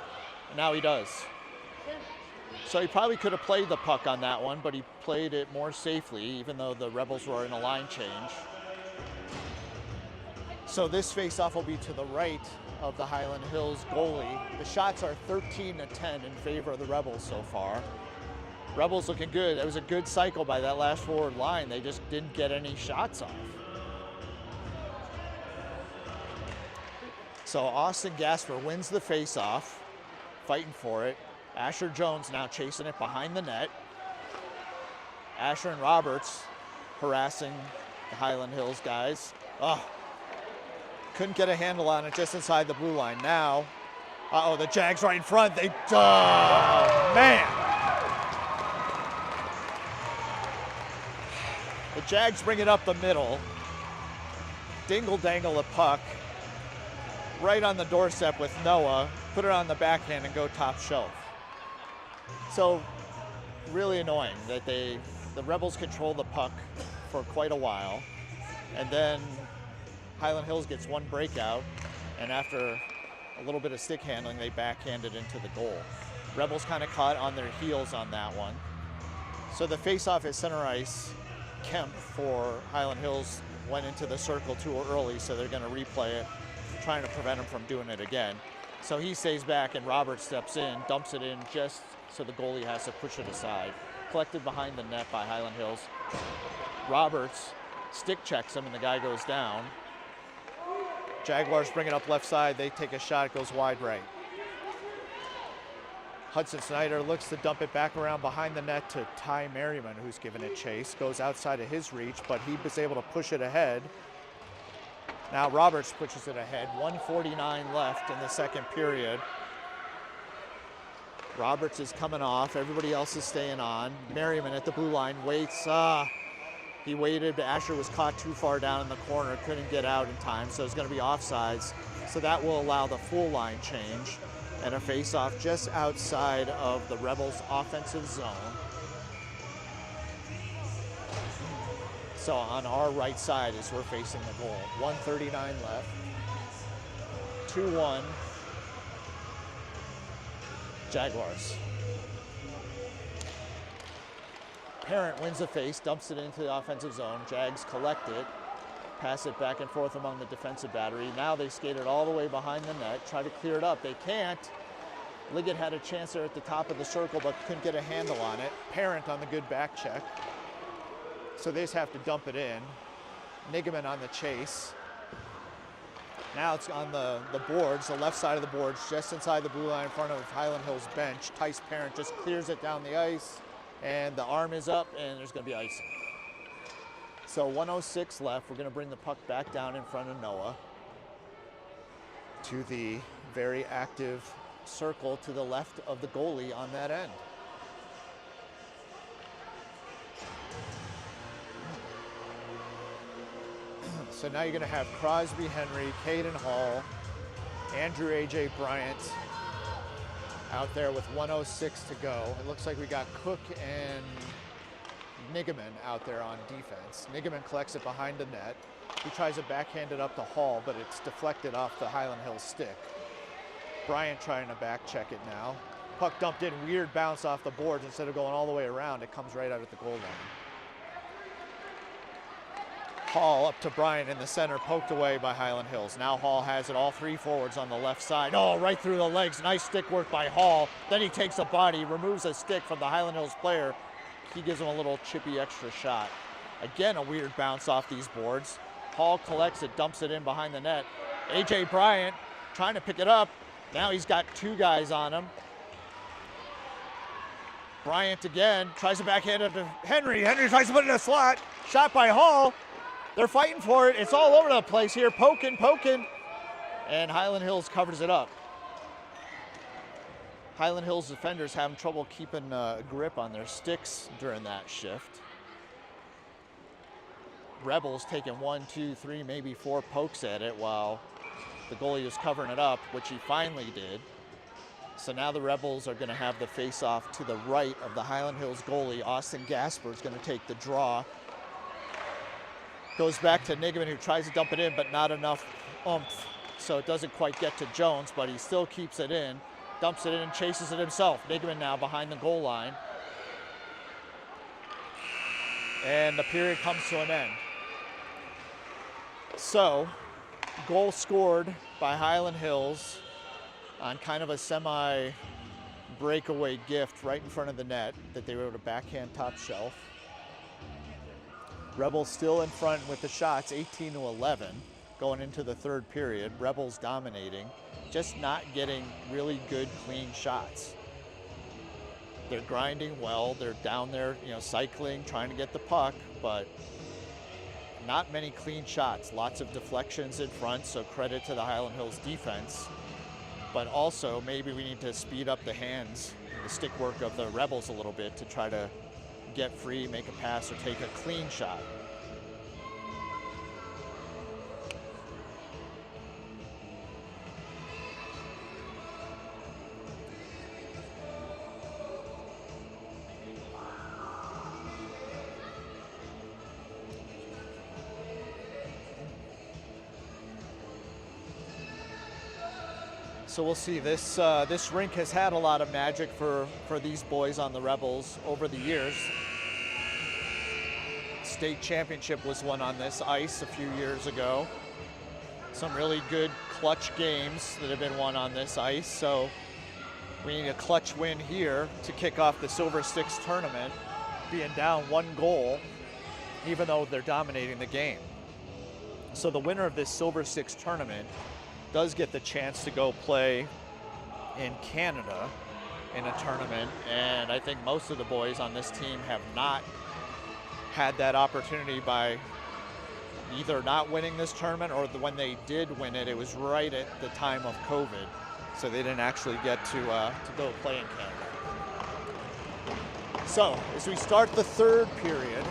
and now he does. So he probably could have played the puck on that one, but he played it more safely, even though the Rebels were in a line change. So this faceoff will be to the right of the Hyland Hills goalie. The shots are 13-10 in favor of the Rebels so far. Rebels looking good. It was a good cycle by that last forward line. They just didn't get any shots off. So Austin Gasper wins the faceoff, fighting for it. Asher Jones now chasing it behind the net. Asher and Roberts harassing the Hyland Hills guys. Oh, couldn't get a handle on it just inside the blue line. Now, the Jags right in front. Man. The Jags bring it up the middle. Dingle dangle a puck right on the doorstep with Noah, put it on the backhand and go top shelf. So really annoying that the Rebels control the puck for quite a while, and then Hyland Hills gets one breakout, and after a little bit of stick handling, they backhand it into the goal. Rebels kind of caught on their heels on that one. So the faceoff is center ice. Kemp for Hyland Hills went into the circle too early, so they're going to replay it, trying to prevent him from doing it again. So he stays back and Roberts steps in, dumps it in just so the goalie has to push it aside. Collected behind the net by Hyland Hills. Roberts stick checks him and the guy goes down. Jaguars bring it up left side. They take a shot, it goes wide right. Hudson Snyder looks to dump it back around behind the net to Ty Merriman, who's given it chase. Goes outside of his reach, but he was able to push it ahead. Now Roberts pushes it ahead. 1:49 left in the second period. Roberts is coming off. Everybody else is staying on. Merriman at the blue line waits. He waited, but Asher was caught too far down in the corner. Couldn't get out in time, so it's going to be offsides. So that will allow the full line change and a face-off just outside of the Rebels' offensive zone. So on our right side as we're facing the goal. 1:39 left. 2-1. Jaguars. Parent wins the face, dumps it into the offensive zone. Jags collect it, pass it back and forth among the defensive battery. Now they skate it all the way behind the net, try to clear it up. They can't. Liggett had a chance there at the top of the circle, but couldn't get a handle on it. Parent on the good back check. So they just have to dump it in. Nigaman on the chase. Now it's on the boards, the left side of the boards, just inside the blue line in front of Hyland Hills bench. Tice Parent just clears it down the ice, and the arm is up, and there's going to be icing. So 1:06 left. We're going to bring the puck back down in front of Noah to the very active circle to the left of the goalie on that end. So now you're going to have Crosby, Henry, Caden Hall, Andrew A.J. Bryant out there with 1:06 to go. It looks like we got Cook and Nigaman out there on defense. Nigaman collects it behind the net. He tries to backhand it up to Hall, but it's deflected off the Hyland Hills stick. Bryant trying to back check it now. Puck dumped in, weird bounce off the boards. Instead of going all the way around, it comes right out at the goal line. Hall up to Bryant in the center, poked away by Hyland Hills. Now Hall has it, all three forwards on the left side. Oh, right through the legs. Nice stick work by Hall. Then he takes a body, removes a stick from the Hyland Hills player. He gives him a little chippy extra shot. Again, a weird bounce off these boards. Hall collects it, dumps it in behind the net. A.J. Bryant trying to pick it up. Now he's got two guys on him. Bryant again tries to backhand it to Henry. Henry tries to put it in a slot. Shot by Hall. They're fighting for it. It's all over the place here. Poking. And Hyland Hills covers it up. Hyland Hills defenders having trouble keeping a grip on their sticks during that shift. Rebels taking 1, 2, 3, maybe 4 pokes at it while the goalie was covering it up, which he finally did. So now the Rebels are going to have the face-off to the right of the Hyland Hills goalie. Austin Gasper is going to take the draw. Goes back to Nigaman, who tries to dump it in, but not enough oomph. So it doesn't quite get to Jones, but he still keeps it in. Dumps it in and chases it himself. Nigaman now behind the goal line. And the period comes to an end. So, goal scored by Hyland Hills on kind of a semi-breakaway gift right in front of the net that they were able to backhand top shelf. Rebels still in front with the shots, 18-11, going into the third period. Rebels dominating, just not getting really good, clean shots. They're grinding well. They're down there, cycling, trying to get the puck, but not many clean shots. Lots of deflections in front, so credit to the Hyland Hills defense. But also, maybe we need to speed up the hands, the stick work of the Rebels a little bit to try to get free, make a pass, or take a clean shot. So we'll see. This rink has had a lot of magic for these boys on the Rebels over the years. State championship was won on this ice a few years ago. Some really good clutch games that have been won on this ice. So we need a clutch win here to kick off the Silver Sticks tournament, being down 1 goal, even though they're dominating the game. So the winner of this Silver Sticks tournament does get the chance to go play in Canada in a tournament, and I think most of the boys on this team have not had that opportunity by either not winning this tournament, or when they did win it, it was right at the time of COVID, so they didn't actually get to go play in Canada. So as we start the third period,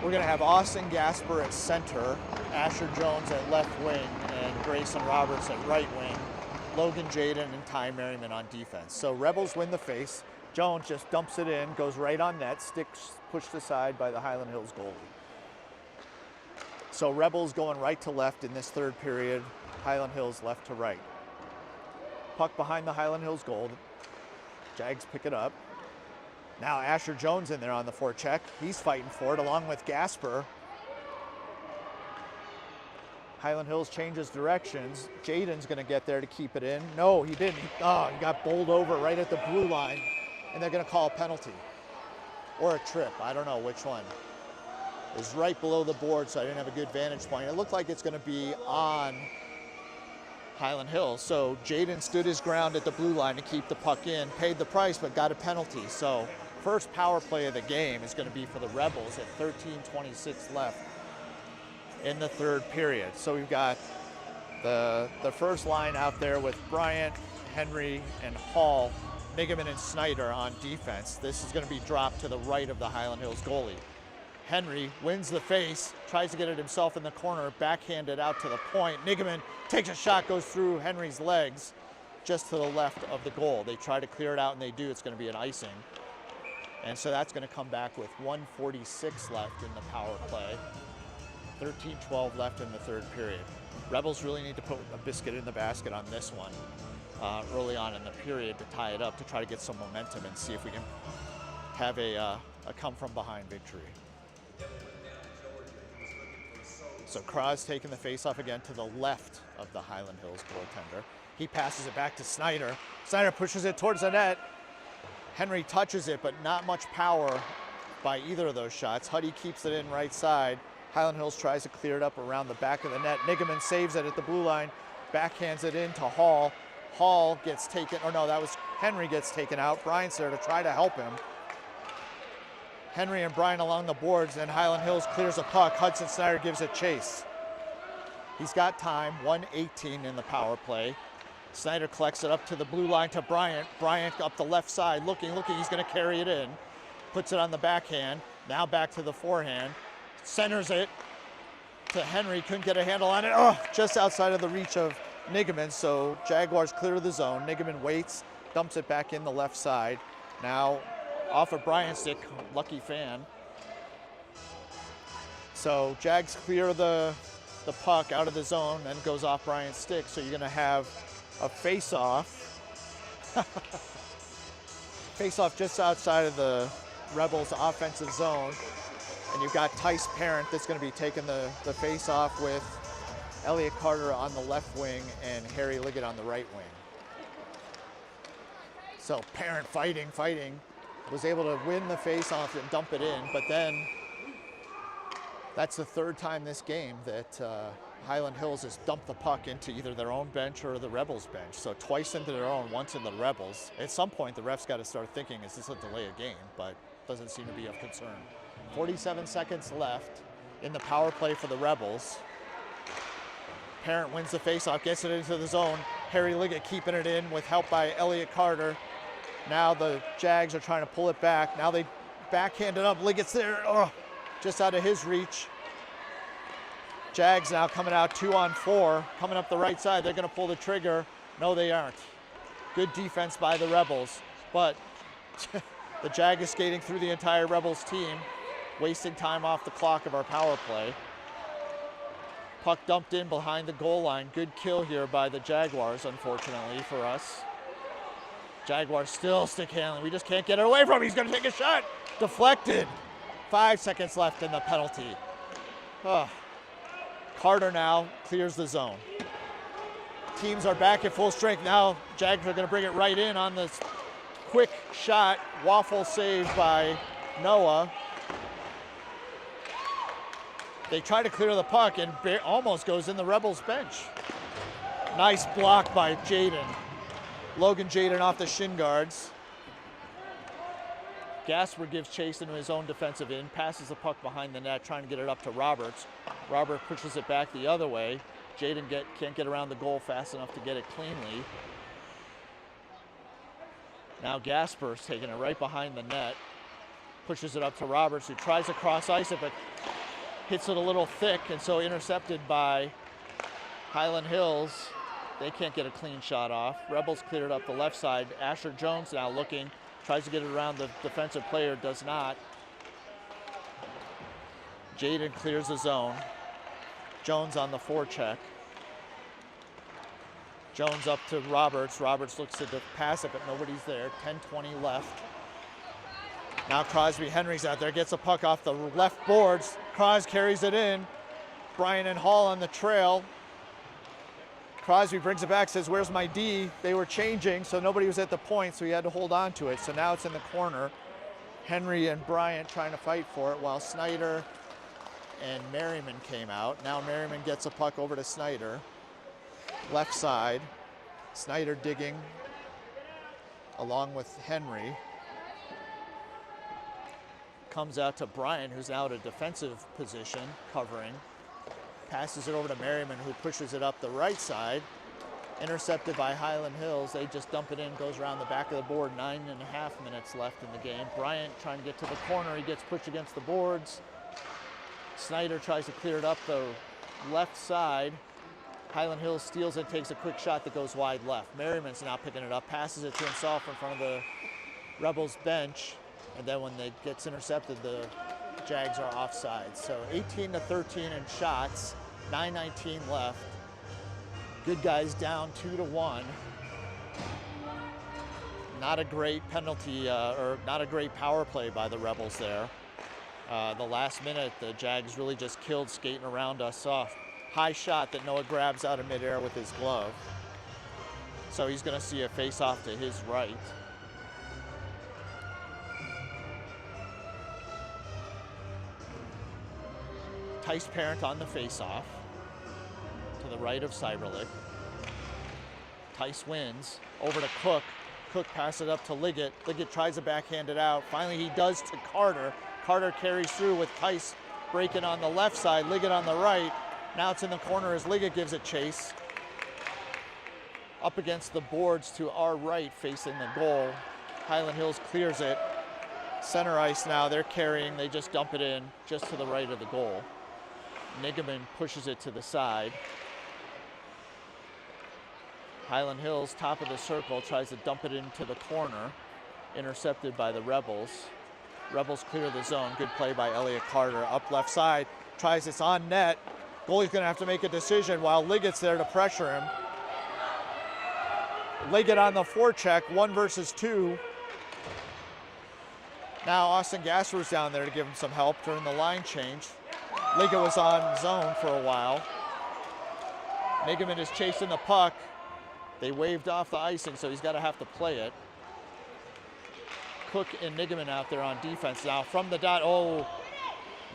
we're going to have Austin Gasper at center, Asher Jones at left wing, and Grayson Roberts at right wing, Logan Jaden and Ty Merriman on defense. So Rebels win the face. Jones just dumps it in, goes right on net, sticks pushed aside by the Hyland Hills goalie. So Rebels going right to left in this third period, Hyland Hills left to right. Puck behind the Hyland Hills goal. Jags pick it up. Now Asher Jones in there on the forecheck. He's fighting for it along with Gasper. Hyland Hills changes directions. Jaden's going to get there to keep it in. No, he didn't. He got bowled over right at the blue line, and they're going to call a penalty or a trip. I don't know which one. It was right below the board, so I didn't have a good vantage point. It looked like it's going to be on Hyland Hills. So Jaden stood his ground at the blue line to keep the puck in, paid the price, but got a penalty. So first power play of the game is going to be for the Rebels at 13:26 left in the third period. So we've got the first line out there with Bryant, Henry, and Hall, Nigaman and Snyder on defense. This is going to be dropped to the right of the Hyland Hills goalie. Henry wins the face, tries to get it himself in the corner, backhanded out to the point. Nigaman takes a shot, goes through Henry's legs just to the left of the goal. They try to clear it out, and they do. It's going to be an icing. And so that's going to come back with 1:46 left in the power play. 13-12 left in the third period. Rebels really need to put a biscuit in the basket on this one early on in the period to tie it up, to try to get some momentum and see if we can have a come-from-behind victory. So Kraz taking the face-off again to the left of the Hyland Hills goaltender. He passes it back to Snyder. Snyder pushes it towards the net. Henry touches it, but not much power by either of those shots. Huddy keeps it in right side. Hyland Hills tries to clear it up around the back of the net. Nigaman saves it at the blue line, backhands it in to Hall. Hall gets taken, or no, that was Henry gets taken out. Bryant's there to try to help him. Henry and Bryant along the boards, and Hyland Hills clears a puck. Hudson Snyder gives it chase. He's got time, 1:18 in the power play. Snyder collects it up to the blue line to Bryant. Bryant up the left side, looking, he's gonna carry it in. Puts it on the backhand, now back to the forehand. Centers it to Henry, couldn't get a handle on it. Oh, just outside of the reach of Nigaman, so Jaguars clear the zone. Nigaman waits, dumps it back in the left side. Now off of Bryant's stick, lucky fan. So Jags clear the puck out of the zone and goes off Bryant's stick, so you're gonna have a face-off. Face-off just outside of the Rebels' offensive zone. And you've got Tice Parent that's going to be taking the face-off with Elliott Carter on the left wing and Harry Liggett on the right wing. So Parent fighting, was able to win the face-off and dump it in, but then that's the third time this game that Hyland Hills has dumped the puck into either their own bench or the Rebels bench. So twice into their own, once in the Rebels. At some point, the refs got to start thinking, is this a delay of game? But doesn't seem to be of concern. 47 seconds left in the power play for the Rebels. Parent wins the faceoff, gets it into the zone. Harry Liggett keeping it in with help by Elliott Carter. Now the Jags are trying to pull it back. Now they backhand it up. Liggett's there, just out of his reach. Jags now coming out 2-on-4, coming up the right side. They're going to pull the trigger. No, they aren't. Good defense by the Rebels, but the Jag is skating through the entire Rebels team, wasting time off the clock of our power play. Puck dumped in behind the goal line. Good kill here by the Jaguars, unfortunately for us. Jaguars still stick handling. We just can't get it away from him. He's going to take a shot. Deflected. 5 seconds left in the penalty. Carter now clears the zone. Teams are back at full strength. Now Jags are going to bring it right in on this quick shot. Waffle saved by Noah. They try to clear the puck and almost goes in the Rebels bench. Nice block by Jaden. Logan Jaden off the shin guards. Gasper gives chase into his own defensive end, passes the puck behind the net, trying to get it up to Roberts. Robert pushes it back the other way. Jaden can't get around the goal fast enough to get it cleanly. Now Gasper's taking it right behind the net. Pushes it up to Roberts, who tries to cross ice it, but hits it a little thick, and so intercepted by Hyland Hills. They can't get a clean shot off. Rebels cleared it up the left side. Asher Jones now looking, tries to get it around the defensive player, does not. Jaden clears the zone. Jones on the forecheck. Jones up to Roberts. Roberts looks to pass it, but nobody's there. 10:20 left. Now Crosby Henry's out there, gets a puck off the left boards. Cros carries it in. Bryan and Hall on the trail. Crosby brings it back, says, where's my D? They were changing, so nobody was at the point, so he had to hold on to it. So now it's in the corner. Henry and Bryant trying to fight for it, while Snyder and Merriman came out. Now Merriman gets a puck over to Snyder. Left side. Snyder digging along with Henry. Comes out to Bryant, who's now at a defensive position, covering. Passes it over to Merriman, who pushes it up the right side. Intercepted by Hyland Hills. They just dump it in, goes around the back of the board. 9.5 minutes left in the game. Bryant trying to get to the corner. He gets pushed against the boards. Snyder tries to clear it up the left side. Hyland Hills steals it, takes a quick shot that goes wide left. Merriman's now picking it up, passes it to himself in front of the Rebels bench. And then when it gets intercepted, the Jags are offside. So 18-13 in shots, 9:19 left. Good guys down 2-1. Not a great penalty, or not a great power play by the Rebels there. The last minute, the Jags really just killed skating around us off. High shot that Noah grabs out of midair with his glove. So he's going to see a face-off to his right. Tice Parent on the face-off to the right of Cyberlick. Tice wins over to Cook. Cook passes it up to Liggett. Liggett tries to backhand it out. Finally, he does to Carter. Carter carries through with Tice breaking on the left side, Liggett on the right. Now it's in the corner as Liggett gives it chase. up against the boards to our right facing the goal. Hyland Hills clears it. Center ice now, they're carrying, they just dump it in just to the right of the goal. Nigaman pushes it to the side. Hyland Hills, top of the circle, tries to dump it into the corner. Intercepted by the Rebels. Rebels clear the zone. Good play by Elliott Carter. Up left side, tries this on net. Goalie's gonna have to make a decision while Liggett's there to pressure him. Liggett on the forecheck, 1 versus 2. Now Austin Gasper's down there to give him some help during the line change. Liggett was on zone for a while. Nigaman is chasing the puck. They waved off the icing, so he's gotta have to play it. Cook and Nigaman out there on defense now. From the dot,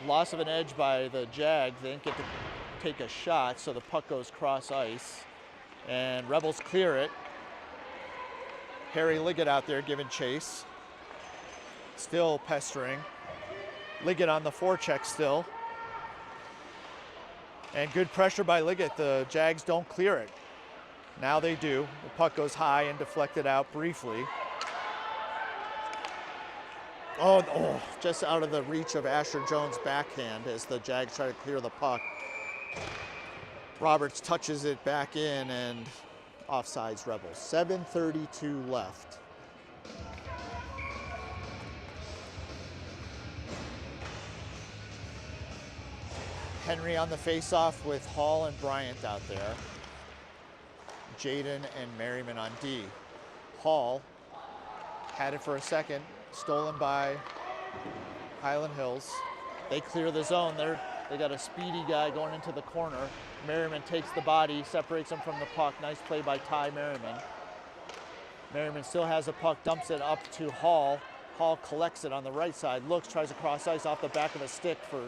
loss of an edge by the Jags. They didn't get to take a shot, so the puck goes cross ice. And Rebels clear it. Harry Liggett out there giving chase. Still pestering. Liggett on the forecheck still. And good pressure by Liggett. The Jags don't clear it. Now they do. The puck goes high and deflected out briefly. Just out of the reach of Asher Jones' backhand as the Jags try to clear the puck. Roberts touches it back in and offsides Rebels. 7:32 left. Henry on the faceoff with Hall and Bryant out there. Jaden and Merriman on D. Hall had it for a second, stolen by Hyland Hills. They clear the zone. They got a speedy guy going into the corner. Merriman takes the body, separates him from the puck. Nice play by Ty Merriman. Merriman still has the puck, dumps it up to Hall. Hall collects it on the right side, looks, tries to cross ice off the back of a stick for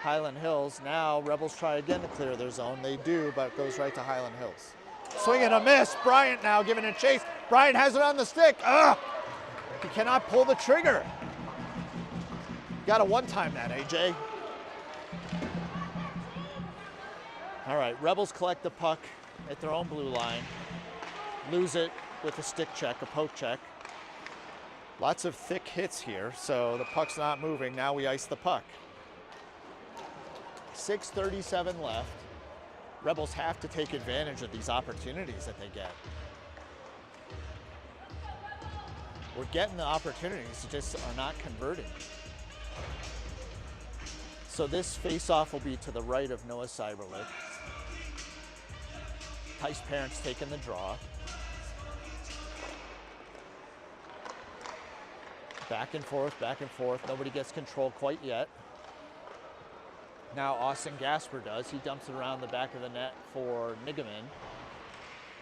Hyland Hills. Now Rebels try again to clear their zone. They do, but it goes right to Hyland Hills. Swing and a miss. Bryant now giving a chase. Bryant has it on the stick. He cannot pull the trigger. Got to one-time that, AJ. All right, Rebels collect the puck at their own blue line. Lose it with a stick check, a poke check. Lots of thick hits here, so the puck's not moving. Now we ice the puck. 6:37 left. Rebels have to take advantage of these opportunities that they get. We're getting the opportunities, just are not converting. So this face-off will be to the right of Noah Cyberlick. Tice Parents taking the draw. Back and forth, back and forth. Nobody gets control quite yet. Now Austin Gasper does. He dumps it around the back of the net for Nigaman.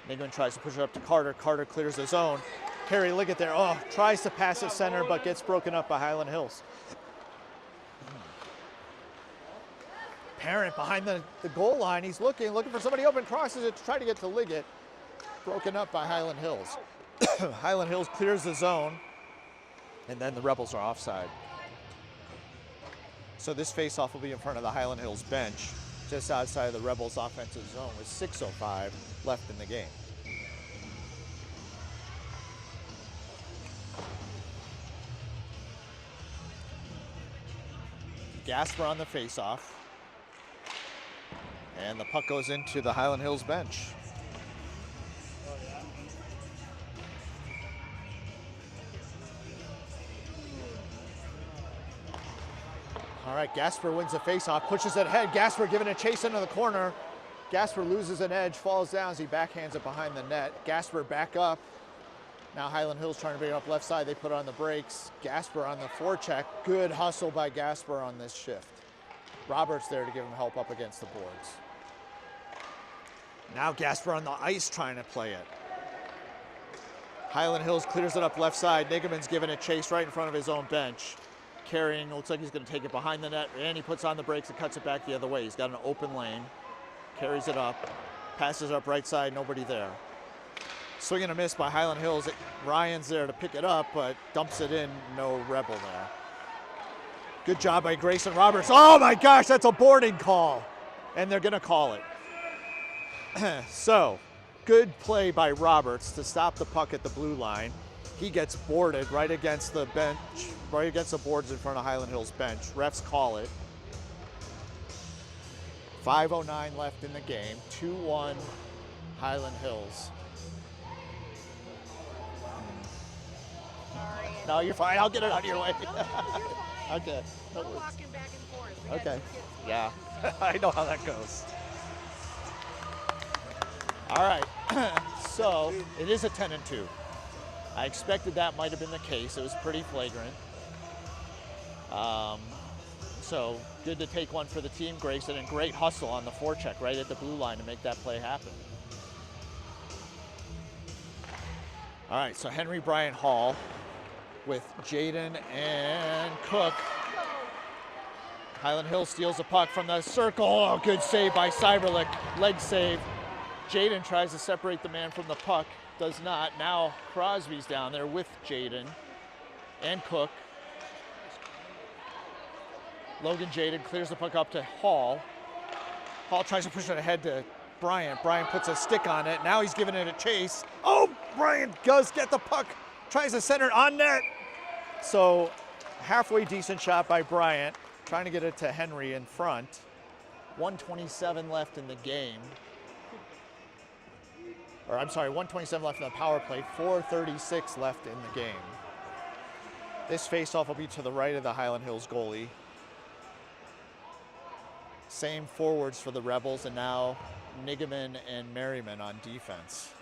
Nigaman tries to push it up to Carter. Carter clears the zone. Harry Liggett there. Tries to pass it center, but gets broken up by Hyland Hills. Parent behind the goal line. He's looking for somebody open. Crosses it to try to get to Liggett. Broken up by Hyland Hills. Hyland Hills clears the zone. And then the Rebels are offside. So this faceoff will be in front of the Hyland Hills bench, just outside of the Rebels' offensive zone with 6:05 left in the game. Gasper on the faceoff. And the puck goes into the Hyland Hills bench. All right, Gasper wins the faceoff, pushes it ahead. Gasper giving a chase into the corner. Gasper loses an edge, falls down as he backhands it behind the net. Gasper back up. Now Hyland Hills trying to bring it up left side. They put on the brakes. Gasper on the forecheck. Good hustle by Gasper on this shift. Roberts there to give him help up against the boards. Now Gasper on the ice trying to play it. Hyland Hills clears it up left side. Nigaman's giving a chase right in front of his own bench. Carrying, looks like he's going to take it behind the net, and he puts on the brakes and cuts it back the other way. He's got an open lane, carries it up, passes up right side, nobody there. Swing and a miss by Hyland Hills. Ryan's there to pick it up, but dumps it in, no Rebel there. Good job by Grayson Roberts. Oh my gosh, that's a boarding call, and they're going to call it. So, good play by Roberts to stop the puck at the blue line. He gets boarded right against the bench, right against the boards in front of Hyland Hills bench. Refs call it. 5:09 left in the game. 2-1 Hyland Hills. Sorry. No, you're fine. I'll get it out of your way. No, you're fine. Okay. No I'm worries. walking back and forth. We got Okay. two kids. Yeah, I know how that goes. All right, so it is a 10-2. I expected that might have been the case. It was pretty flagrant. So good to take one for the team, Grayson, and great hustle on the forecheck right at the blue line to make that play happen. All right, so Henry, Bryant, Hall with Jaden and Cook. Hyland Hills steals the puck from the circle. Oh, good save by Cyberlick. Leg save. Jaden tries to separate the man from the puck. Does not. Now Crosby's down there with Jaden and Cook. Logan Jaden clears the puck up to Hall. Hall tries to push it ahead to Bryant. Bryant puts a stick on it. Now he's giving it a chase. Oh, Bryant does get the puck. Tries to center it on net. So halfway decent shot by Bryant. Trying to get it to Henry in front. 1:27 left in the game. Or I'm sorry, 1:27 left in the power play. 4:36 left in the game. This faceoff will be to the right of the Hyland Hills goalie. Same forwards for the Rebels, and now Nigaman and Merriman on defense.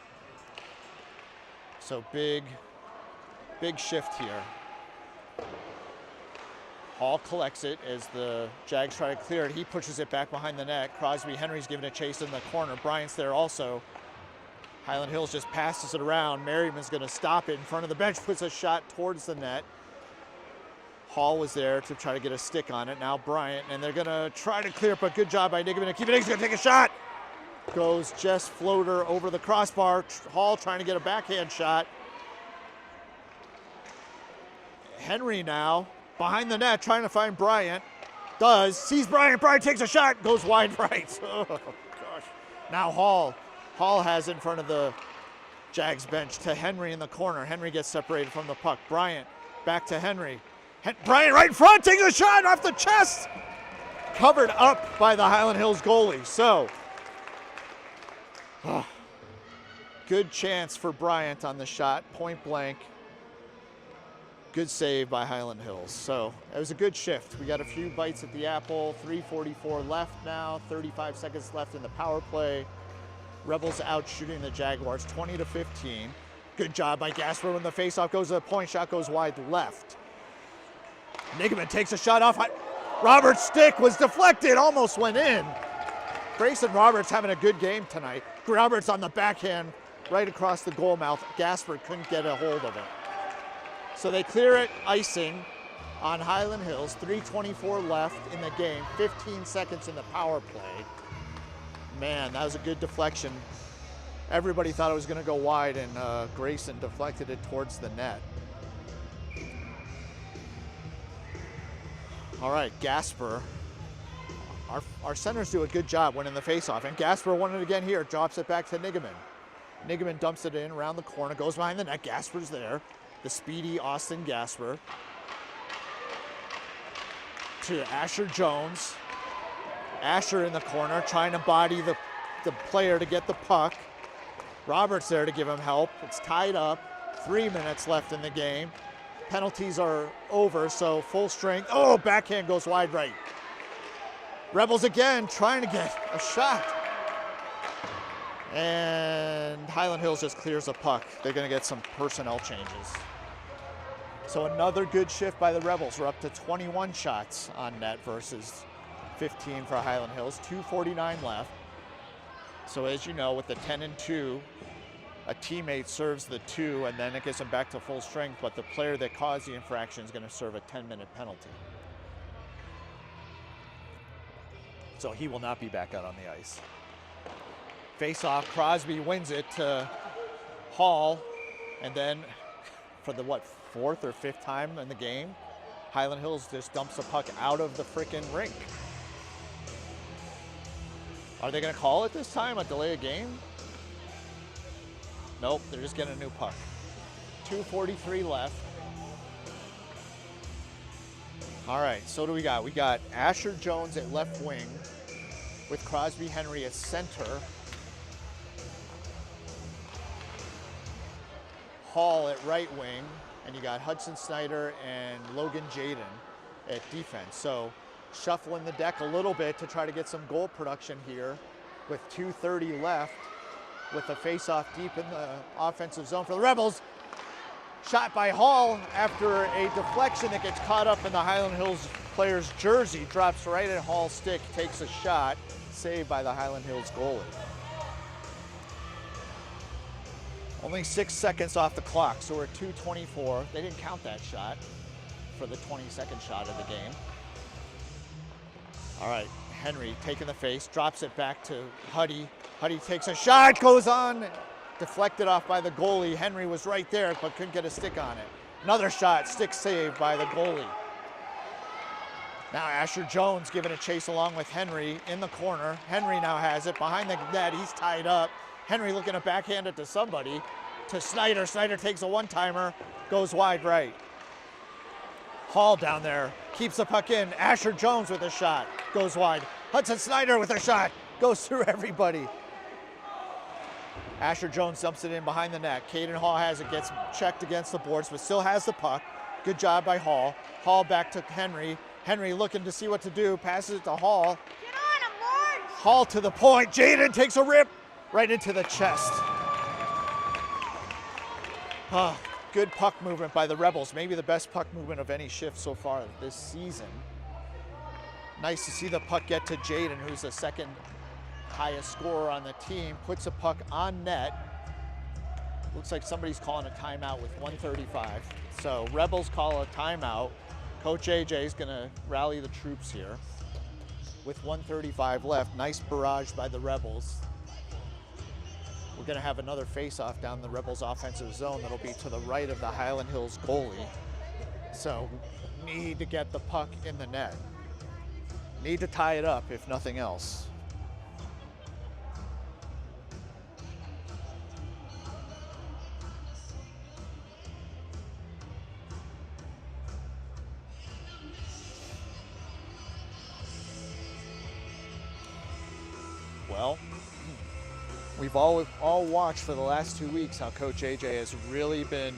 So big shift here. Hall collects it as the Jags try to clear it. He pushes it back behind the net. Crosby, Henry's giving a chase in the corner. Bryant's there also. Hyland Hills just passes it around. Merriman's going to stop it in front of the bench, puts a shot towards the net. Hall was there to try to get a stick on it. Now Bryant, and they're going to try to clear up. A good job by Nigaman. He's going to take a shot. Goes just floater over the crossbar. Hall trying to get a backhand shot. Henry now behind the net trying to find Bryant. Sees Bryant. Bryant takes a shot. Goes wide right. Oh, gosh. Now Hall has in front of the Jags bench to Henry in the corner. Henry gets separated from the puck. Bryant back to Henry. Bryant right in front, takes a shot off the chest. Covered up by the Hyland Hills goalie. So, good chance for Bryant on the shot, point blank. Good save by Hyland Hills. So, it was a good shift. We got a few bites at the apple. 3:44 left now, 35 seconds left in the power play. Rebels out shooting the Jaguars 20-15. Good job by Gasper when the faceoff goes to the point. Shot goes wide left. Nigaman takes a shot off. Roberts' stick was deflected, almost went in. Grayson Roberts having a good game tonight. Roberts on the backhand right across the goal mouth. Gasper couldn't get a hold of it. So they clear it, icing on Hyland Hills. 3:24 left in the game, 15 seconds in the power play. Man, that was a good deflection. Everybody thought it was going to go wide, and Grayson deflected it towards the net. All right, Gasper. Our centers do a good job winning the faceoff, and Gasper won it again here. Drops it back to Nigaman. Nigaman dumps it in around the corner, goes behind the net. Gasper's there. The speedy Austin Gasper. To Asher Jones. Asher in the corner, trying to body the player to get the puck. Roberts there to give him help. It's tied up. 3 minutes left in the game. Penalties are over, so full strength. Oh, backhand goes wide right. Rebels again trying to get a shot. And Hyland Hills just clears the puck. They're going to get some personnel changes. So another good shift by the Rebels. We're up to 21 shots on net versus 15 for Hyland Hills. 2:49 left. So as you know, with the 10-2, a teammate serves the 2, and then it gets them back to full strength, but the player that caused the infraction is going to serve a 10-minute penalty. So he will not be back out on the ice. Face-off, Crosby wins it to Hall, and then for the, fourth or fifth time in the game, Hyland Hills just dumps the puck out of the frickin' rink. Are they going to call it this time, a delay of game? Nope, they're just getting a new puck. 2:43 left. All right, so what do we got? We got Asher Jones at left wing with Crosby Henry at center. Hall at right wing, and you got Hudson Snyder and Logan Jaden at defense. So shuffling the deck a little bit to try to get some goal production here with 2:30 left with a face-off deep in the offensive zone for the Rebels. Shot by Hall after a deflection that gets caught up in the Hyland Hills player's jersey, drops right at Hall's stick, takes a shot, saved by the Hyland Hills goalie. Only 6 seconds off the clock, so we're at 2:24. They didn't count that shot for the 22nd shot of the game. All right, Henry taking the face, drops it back to Huddy. Huddy takes a shot, goes on, deflected off by the goalie. Henry was right there, but couldn't get a stick on it. Another shot, stick saved by the goalie. Now Asher Jones giving a chase along with Henry in the corner. Henry now has it behind the net, he's tied up. Henry looking to backhand it to somebody, to Snyder. Snyder takes a one-timer, goes wide right. Hall down there, keeps the puck in. Asher Jones with a shot, goes wide. Hudson Snyder with a shot, goes through everybody. Asher Jones dumps it in behind the net. Caden Hall has it, gets checked against the boards, but still has the puck. Good job by Hall. Hall back to Henry. Henry looking to see what to do, passes it to Hall. Get on him, Lord! Hall to the point. Jaden takes a rip right into the chest. Good puck movement by the Rebels. Maybe the best puck movement of any shift so far this season. Nice to see the puck get to Jaden, who's the second highest scorer on the team. Puts a puck on net. Looks like somebody's calling a timeout with 1:35. So Rebels call a timeout. Coach AJ is gonna rally the troops here with 1:35 left. Nice barrage by the Rebels. We're gonna have another face-off down the Rebels offensive zone that'll be to the right of the Hyland Hills goalie. So need to get the puck in the net. Need to tie it up if nothing else. Well, we've all watched for the last 2 weeks how Coach AJ has really been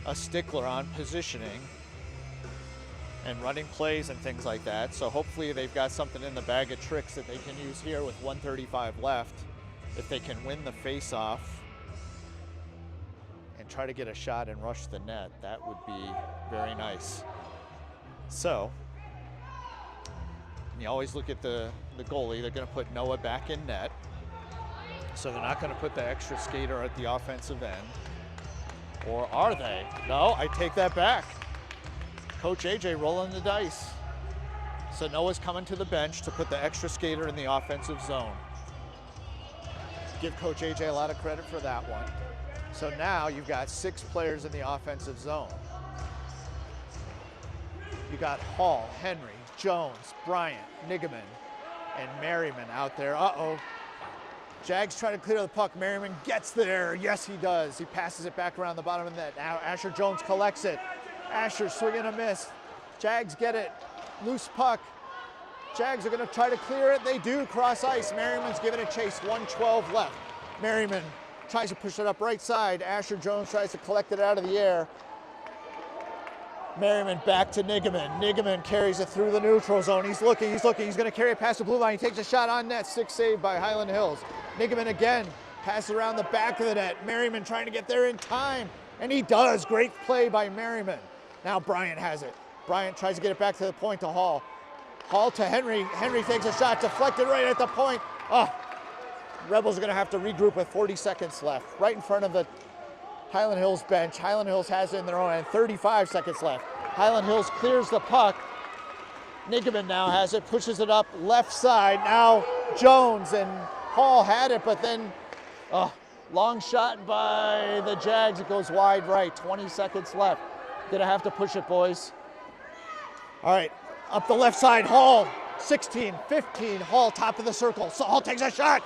a stickler on positioning and running plays and things like that. So hopefully they've got something in the bag of tricks that they can use here with 1:35 left. If they can win the face-off and try to get a shot and rush the net, that would be very nice. So you always look at the goalie. They're going to put Noah back in net. So they're not going to put the extra skater at the offensive end. Or are they? No, I take that back. Coach AJ rolling the dice. So Noah's coming to the bench to put the extra skater in the offensive zone. Give Coach AJ a lot of credit for that one. So now you've got 6 players in the offensive zone. You got Hall, Henry, Jones, Bryant, Nigaman, and Merriman out there. Jags trying to clear the puck. Merriman gets there. Yes, he does. He passes it back around the bottom of the net. Now Asher Jones collects it. Asher swinging a miss. Jags get it. Loose puck. Jags are going to try to clear it. They do cross ice. Merriman's giving it chase. 1:12 left. Merriman tries to push it up right side. Asher Jones tries to collect it out of the air. Merriman back to Nigaman. Nigaman carries it through the neutral zone. He's looking. He's going to carry it past the blue line. He takes a shot on net. Stick saved by Hyland Hills. Nigaman again. Pass around the back of the net. Merriman trying to get there in time. And he does. Great play by Merriman. Now Bryant has it. Bryant tries to get it back to the point to Hall. Hall to Henry. Henry takes a shot. Deflected right at the point. Rebels are going to have to regroup with 40 seconds left. Right in front of the Hyland Hills bench. Hyland Hills has it in their own end. 35 seconds left. Hyland Hills clears the puck. Nigaman now has it, pushes it up left side. Now Jones and Hall had it, but then long shot by the Jags. It goes wide right. 20 seconds left. Gonna have to push it, boys. All right, up the left side, Hall. 16, 15, Hall top of the circle. So Hall takes a shot.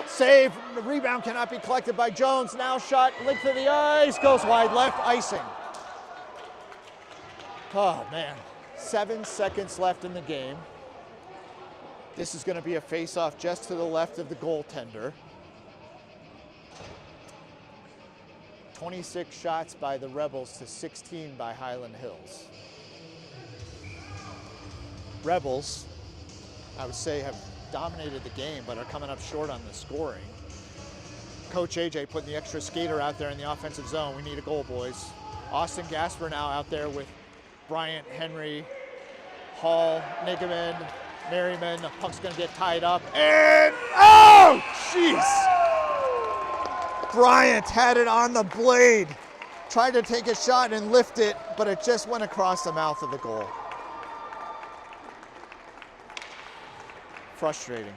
Save, the rebound cannot be collected by Jones. Now shot, length of the ice, goes wide left, icing. Oh man, 7 seconds left in the game. This is gonna be a face-off just to the left of the goaltender. 26 shots by the Rebels to 16 by Hyland Hills. Rebels, I would say, have dominated the game, but are coming up short on the scoring. Coach AJ putting the extra skater out there in the offensive zone. We need a goal, boys. Austin Gasper now out there with Bryant, Henry, Hall, Nigaman, Merriman. The puck's gonna get tied up, and oh, jeez! Bryant had it on the blade. Tried to take a shot and lift it, but it just went across the mouth of the goal. Frustrating.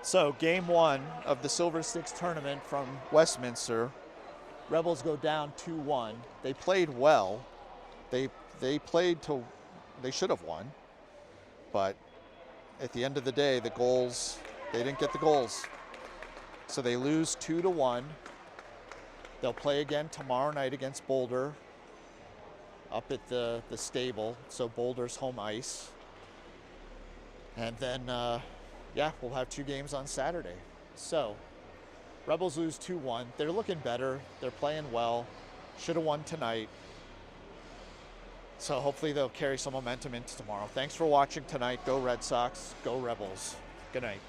So game 1 of the Silver Six tournament from Westminster. Rebels go down 2-1. They played well. They played to, they should have won. But at the end of the day, the goals, they didn't get the goals. So they lose 2-1. They'll play again tomorrow night against Boulder up at the stable. So Boulder's home ice. And then, yeah, we'll have 2 games on Saturday. So, Rebels lose 2-1. They're looking better. They're playing well. Should have won tonight. So hopefully they'll carry some momentum into tomorrow. Thanks for watching tonight. Go Red Sox. Go Rebels. Good night.